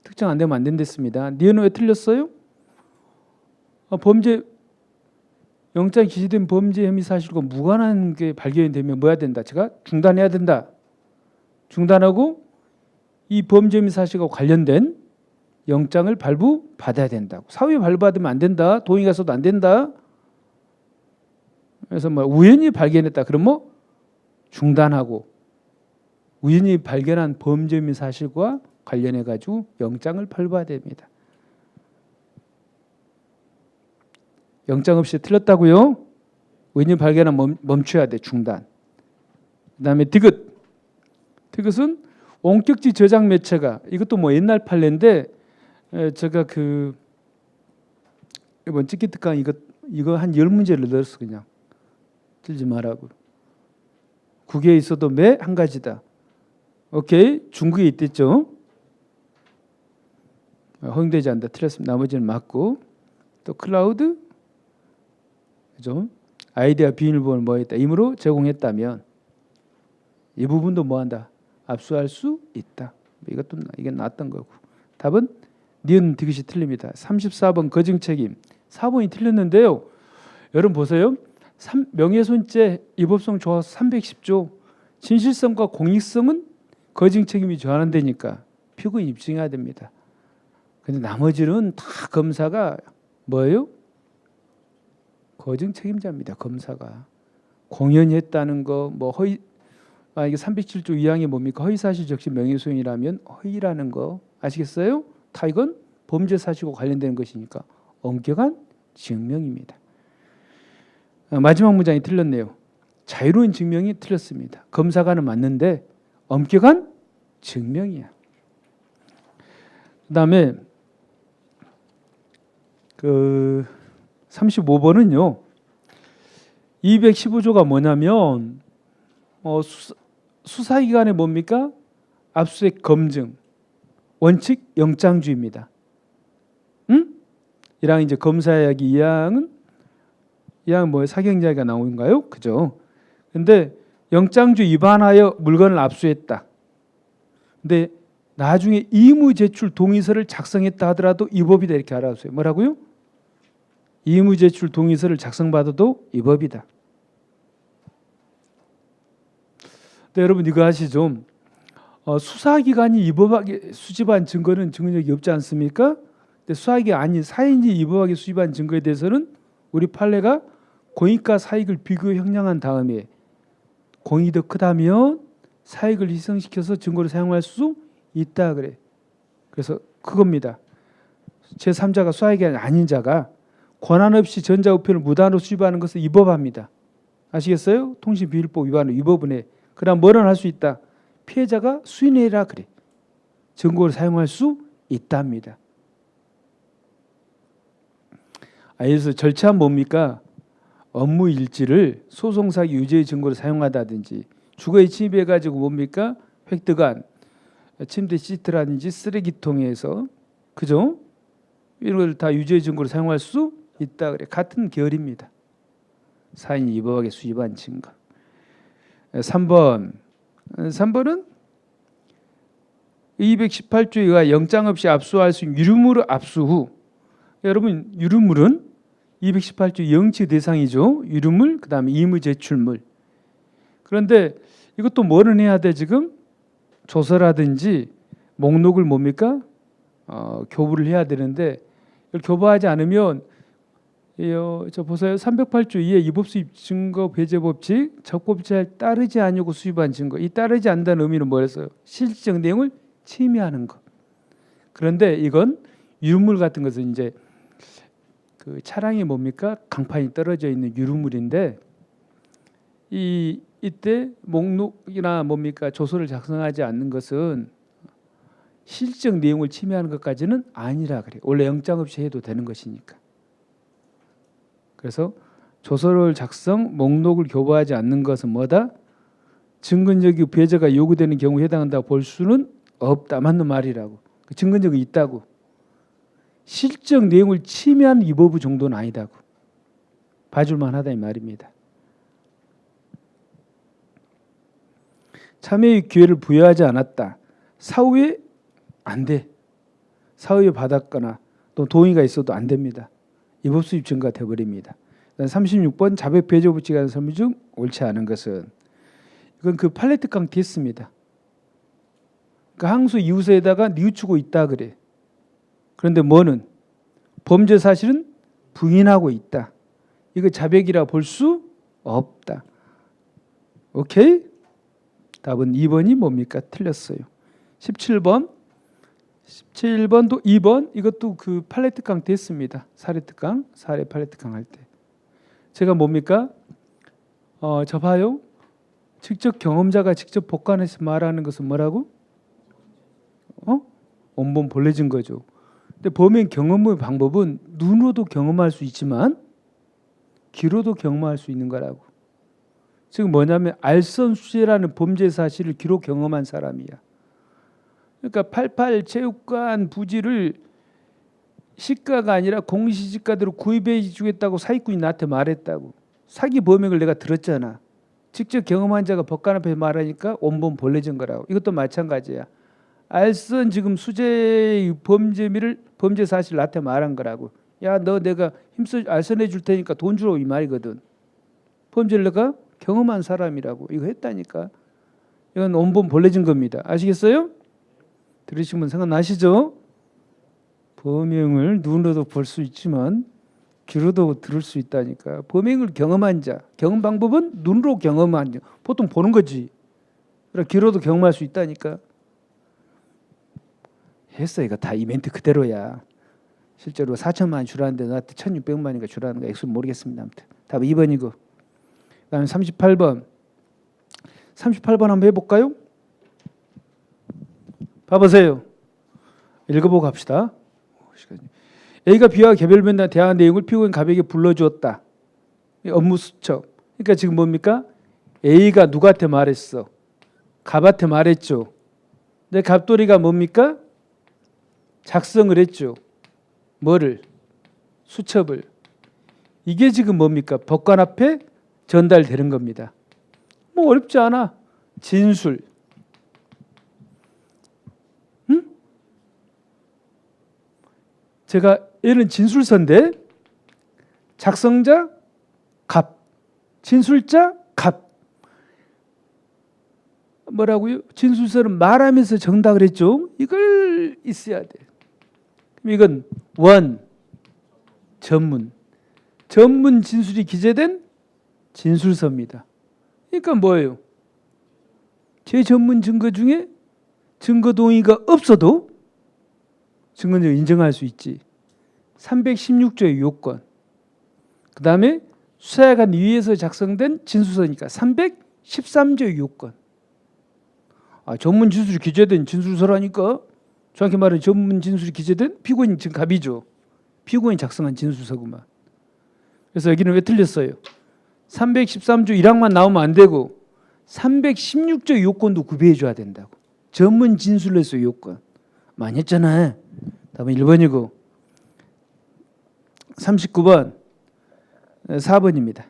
특정 안 되면 안 된댔습니다. 니은 왜 틀렸어요? 범죄 영장이 기재된 범죄 혐의 사실과 무관한 게 발견이 되면 뭐 해야 된다? 제가 중단해야 된다. 중단하고 이 범죄 혐의 사실과 관련된 영장을 발부받아야 된다고. 사후에 발부받으면 안 된다. 동의가 있어도 안 된다. 그래서 우연히 발견했다. 그럼 중단하고 우연히 발견한 범죄 혐의 사실과 관련해 가지고 영장을 발부해야 됩니다. 영장 없이 틀렸다고요? 우연히 발견하면 멈춰야 돼. 중단. 그다음에 디귿. 디귿은 원격지 저장 매체가 이것도 옛날 판례인데 제가 이번 찍기 특강 이거 한 10문제를 넣었어. 그냥 틀지 말라고. 국에 있어도 매 한 가지다. 오케이. 중국에 있댔죠. 허용되지 않는다. 틀렸습니다. 나머지는 맞고. 또 클라우드, 그죠? 아이디어 비밀번호를 뭐 했다. 임으로 제공했다면 이 부분도 뭐 한다. 압수할 수 있다. 이것도 이게 나왔던 거고. 답은 니은 디귿이 틀립니다. 34번 거증책임. 4번이 틀렸는데요. 여러분 보세요. 명예훼손죄 위법성 조항 310조 진실성과 공익성은 거증책임이 저하는데니까 피고인 입증해야 됩니다. 근데 나머지는 다 검사가 뭐예요? 거증책임자입니다. 검사가 공연히 했다는 거, 뭐 허위, 이게 307조 2항이 뭡니까? 허위사실 적시 명예훼손이라면 허위라는 거 아시겠어요? 다 이건 범죄 사실과 관련되는 것이니까 엄격한 증명입니다. 마지막 문장이 틀렸네요. 자유로운 증명이 틀렸습니다. 검사관은 맞는데 엄격한 증명이야. 그다음에 그 35번은요. 215조가 뭐냐면 수사기관의 뭡니까? 압수수색 검증 원칙 영장주의입니다. 응? 1항 이제 검사이야기 2항은 뭐예요? 사경이야기가 나오는가요? 그죠? 근데 영장주 위반하여 물건을 압수했다. 근데 나중에 이무 제출 동의서를 작성했다 하더라도 위법이다 이렇게 알아두세요. 뭐라고요? 이무 제출 동의서를 작성받아도 위법이다. 네, 여러분 이거 아시죠? 수사기관이 위법하게 수집한 증거는 증거력이 없지 않습니까? 근데 수사기관이 아닌 사인이 위법하게 수집한 증거에 대해서는 우리 판례가 공익과 사익을 비교 형량한 다음에 공익이 더 크다면 사익을 희생시켜서 증거를 사용할 수 있다 그래. 그래서 그겁니다. 제3자가 수사기관이 아닌 자가 권한 없이 전자우편을 무단으로 수집하는 것을 위법합니다. 아시겠어요? 통신비밀법 위반은 위법은 해. 그럼 뭐는 할 수 있다. 피해자가 수인해라 그래. 증거를 사용할 수 있답니다. 그래서 절차는 뭡니까? 업무 일지를 소송사기 유죄의 증거로 사용하다든지 주거에 침입해가지고 뭡니까? 획득한 침대 시트라든지 쓰레기통에서 그죠? 이런 걸 다 유죄의 증거로 사용할 수 있다 그래. 같은 결입니다. 사인이 위법하게 수집한 증거. 3번은 218조가 영장 없이 압수할 수 있는 유류물 압수 후. 여러분 유류물은 218조 영치 대상이죠. 유류물 그다음에 이무 제출물. 그런데 이것도 뭐는 해야 돼 지금? 조서라든지 목록을 뭡니까? 교부를 해야 되는데 이걸 교부하지 않으면 저 보세요. 308조 2의 위법수입 증거 배제 법칙 적법자에 따르지 않냐고 수입한 증거. 이 따르지 않는다는 의미는 뭐였어요? 실질적 내용을 침해하는 것. 그런데 이건 유류물 같은 것은 이제 그 차량이 뭡니까? 강판이 떨어져 있는 유류물인데 이때 목록이나 뭡니까? 조서를 작성하지 않는 것은 실질적 내용을 침해하는 것까지는 아니라 그래요. 원래 영장 없이 해도 되는 것이니까. 그래서 조서를 작성, 목록을 교부하지 않는 것은 뭐다? 증거적인 배제가 요구되는 경우에 해당한다고 볼 수는 없다. 맞는 말이라고. 증거적이 있다고. 실적 내용을 침해한 위법 정도는 아니다고. 봐줄만 하다 이 말입니다. 참여의 기회를 부여하지 않았다. 사후에 안 돼. 사후에 받았거나 또 동의가 있어도 안 됩니다. 위법 수입 증거가 되어버립니다. 36번 자백 배제 법칙에 관한 설명 중 옳지 않은 것은 이건 그 팔레트 깡티 했습니다. 그 항소 이유서에다가 뉘우치고 있다 그래. 그런데 뭐는 범죄 사실은 부인하고 있다. 이거 자백이라 볼 수 없다. 오케이? 답은 2번이 뭡니까? 틀렸어요. 17번도 2번 이것도 그 팔레트 깡티 했습니다. 사례 특강, 사례 팔레트 강 할 때. 제가 뭡니까? 저 봐요. 직접 경험자가 직접 복관해서 말하는 것은 뭐라고? 원본 본래 증거죠. 근데 범행 경험의 방법은 눈으로도 경험할 수 있지만 귀로도 경험할 수 있는 거라고. 지금 뭐냐면 알선수재라는 범죄 사실을 귀로 경험한 사람이야. 그러니까 88 체육관 부지를 시가가 아니라 공시지가대로 구입해 주겠다고 사기꾼이 나한테 말했다고. 사기 범행을 내가 들었잖아. 직접 경험한 자가 법관 앞에 말하니까 온몸 벌레진 거라고. 이것도 마찬가지야. 알선 지금 수재의 범죄 사실 나한테 말한 거라고. 야, 너 내가 힘써 알선해 줄 테니까 돈 주라고 이 말이거든. 범죄를 내가 경험한 사람이라고. 이거 했다니까. 이건 온몸 벌레진 겁니다. 아시겠어요? 들으신 분 생각나시죠? 범행을 눈으로도 볼 수 있지만 귀로도 들을 수 있다니까. 범행을 경험한 자. 경험 방법은 눈으로 경험한 자. 보통 보는 거지. 그러나 귀로도 경험할 수 있다니까. 했어. 이거 다 이벤트 그대로야. 실제로 4천만 원 주라는데 나한테 1,600만 원인가 주라는 거 액수 모르겠습니다. 아무튼 답 2번이고. 그다음에 38번. 38번 한번 해볼까요? 봐보세요. 읽어보고 갑시다. A가 B와 개별면담 대화한 내용을 피고인 갑에게 불러주었다. 업무 수첩. 그러니까 지금 뭡니까? A가 누구한테 말했어? 갑한테 말했죠. 근데 갑돌이가 뭡니까? 작성을 했죠. 뭐를? 수첩을. 이게 지금 뭡니까? 법관 앞에 전달되는 겁니다. 뭐 어렵지 않아. 진술. 응? 제가 얘는 진술서인데 작성자 갑, 진술자 갑. 뭐라고요? 진술서는 말하면서 정답을 했죠. 이걸 있어야 돼. 그럼 이건 원, 전문. 전문 진술이 기재된 진술서입니다. 그러니까 뭐예요? 제 전문 증거 중에 증거 동의가 없어도 증거적으로 인정할 수 있지. 316조의 요건. 그 다음에 수사관 위에서 작성된 진술서니까 313조의 요건. 전문 진술이 기재된 진술서라니까. 정확히 말하면 전문 진술이 기재된 피고인 지금 갑이죠. 피고인 작성한 진술서구만. 그래서 여기는 왜 틀렸어요? 313조 1항만 나오면 안 되고 316조 요건도 구비해 줘야 된다고. 전문 진술로서의 요건. 많이 했잖아. 답은 1번이고 39번 4번입니다.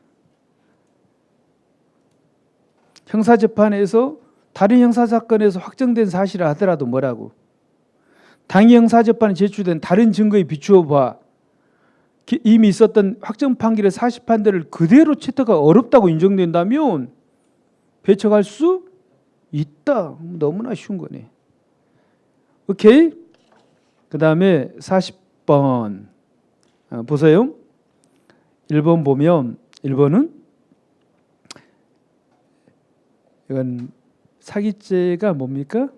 형사재판에서 다른 형사사건에서 확정된 사실을 하더라도 뭐라고? 당일 형사재판에 제출된 다른 증거에 비추어 봐. 이미 있었던 확정 판결의 사실 판단을 그대로 채택하기가 어렵다고 인정된다면 배척할 수 있다. 너무나 쉬운 거네. 오케이. 그 다음에 40번 보세요. 1번 보면 1번은 이건 사기죄가 뭡니까?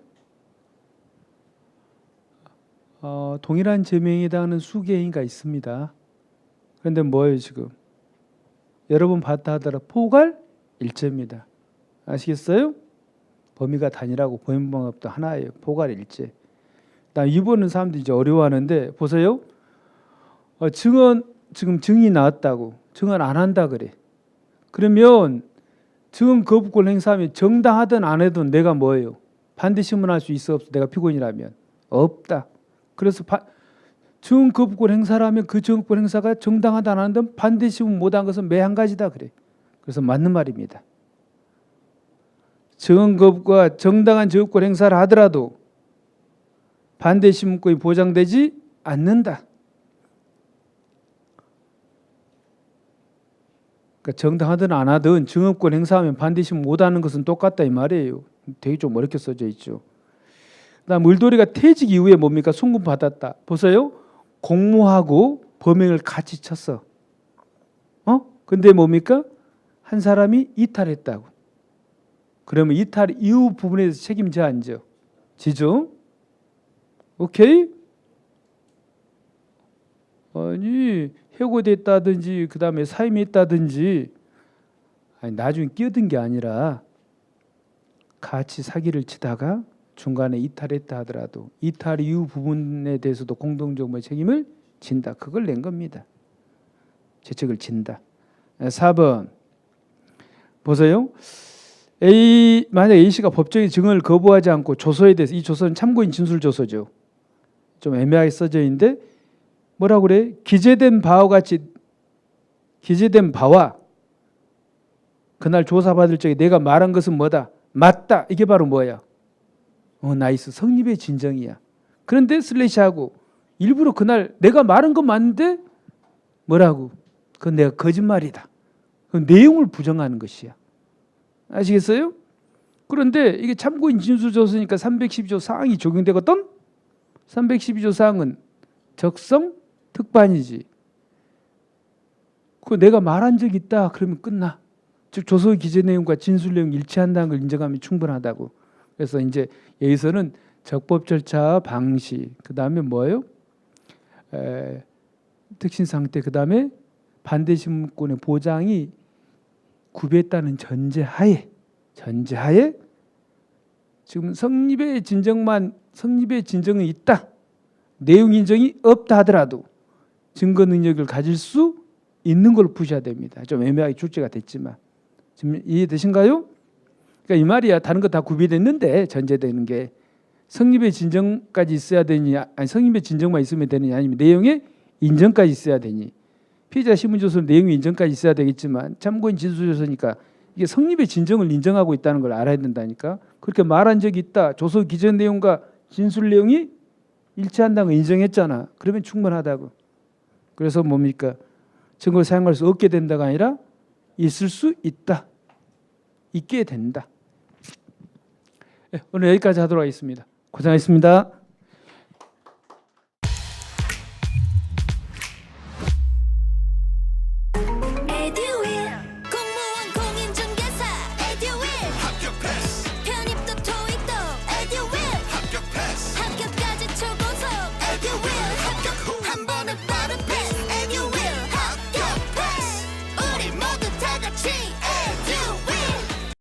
동일한 죄명에 해당하는 수개인가 있습니다. 그런데 뭐예요 지금? 여러 번 봤다 하더라도 포괄일죄입니다. 아시겠어요? 범위가 단일하고 범위방법도 하나예요. 포괄일죄. 이번은 사람들이 이제 어려워하는데 보세요. 증언 지금 증이 나왔다고 증언 안 한다 그래. 그러면 증언 거부권 행사하면 정당하든 안 해도 내가 뭐예요? 반대 신문할 수 있어 없어? 내가 피고인이라면 없다. 그래서 증언 거부권 행사라면 그 증언권 행사가 정당하다 안 하든 반대 신문 못한 것은 매 한 가지다 그래. 그래서 맞는 말입니다. 증언 거부가 정당한 증언권 행사를 하더라도 반대 신문권이 보장되지 않는다. 그러니까 정당하든 안 하든 증언권 행사하면 반대 신문 못하는 것은 똑같다 이 말이에요. 되게 좀 어렵게 써져 있죠. 그다음 물돌이가 퇴직 이후에 뭡니까? 송금 받았다. 보세요. 공모하고 범행을 같이 쳤어. 근데 뭡니까? 한 사람이 이탈했다고. 그러면 이탈 이후 부분에서 책임져 안 져? 지죠? 오케이? 아니 해고됐다든지 그 다음에 사임했다든지 나중에 끼어든 게 아니라 같이 사기를 치다가 중간에 이탈했다 하더라도 이탈 이후 부분에 대해서도 공동정부의 책임을 진다. 그걸 낸 겁니다. 죄책을 진다. 4번 보세요. 만약 A씨가 법정의 증언을 거부하지 않고 조서에 대해서, 이 조서는 참고인 진술 조서죠. 좀 애매하게 써져 있는데 뭐라고 그래? 기재된 바와 같이, 기재된 바와 그날 조사받을 적에 내가 말한 것은 뭐다? 맞다. 이게 바로 뭐야? 나이스. 성립의 진정이야. 그런데 슬래시하고 일부러 그날 내가 말한 건 맞는데 뭐라고? 그건 내가 거짓말이다. 그건 내용을 부정하는 것이야. 아시겠어요? 그런데 이게 참고인 진술조서니까 312조 사항이 적용되거든. 312조 사항은 적성 특반이지. 그 내가 말한 적이 있다 그러면 끝나. 즉 조서의 기재 내용과 진술 내용이 일치한다는 걸 인정하면 충분하다고. 그래서 이제 여기서는 적법 절차 방식, 그 다음에 뭐예요? 특신 상태, 그 다음에 반대 신문권의 보장이 구비했다는 전제하에 지금 성립의 진정은 있다. 내용 인정이 없다 하더라도 증거 능력을 가질 수 있는 걸 푸셔야 됩니다. 좀 애매하게 출제가 됐지만 지금 이해되신가요? 그러니까 이 말이야. 다른 거 다 구비됐는데 전제되는 게 성립의 진정까지 있어야 되니, 아니 성립의 진정만 있으면 되느냐, 아니면 내용의 인정까지 있어야 되니. 피의자 신문조서는 내용의 인정까지 있어야 되겠지만 참고인 진술조서니까 이게 성립의 진정을 인정하고 있다는 걸 알아야 된다니까. 그렇게 말한 적이 있다. 조서 기재 내용과 진술 내용이 일치한다는 걸 인정했잖아. 그러면 충분하다고. 그래서 뭡니까? 증거를 사용할 수 없게 된다가 아니라 있을 수 있다. 있게 된다. 오늘 여기까지 하도록 하겠습니다. 고생하셨습니다.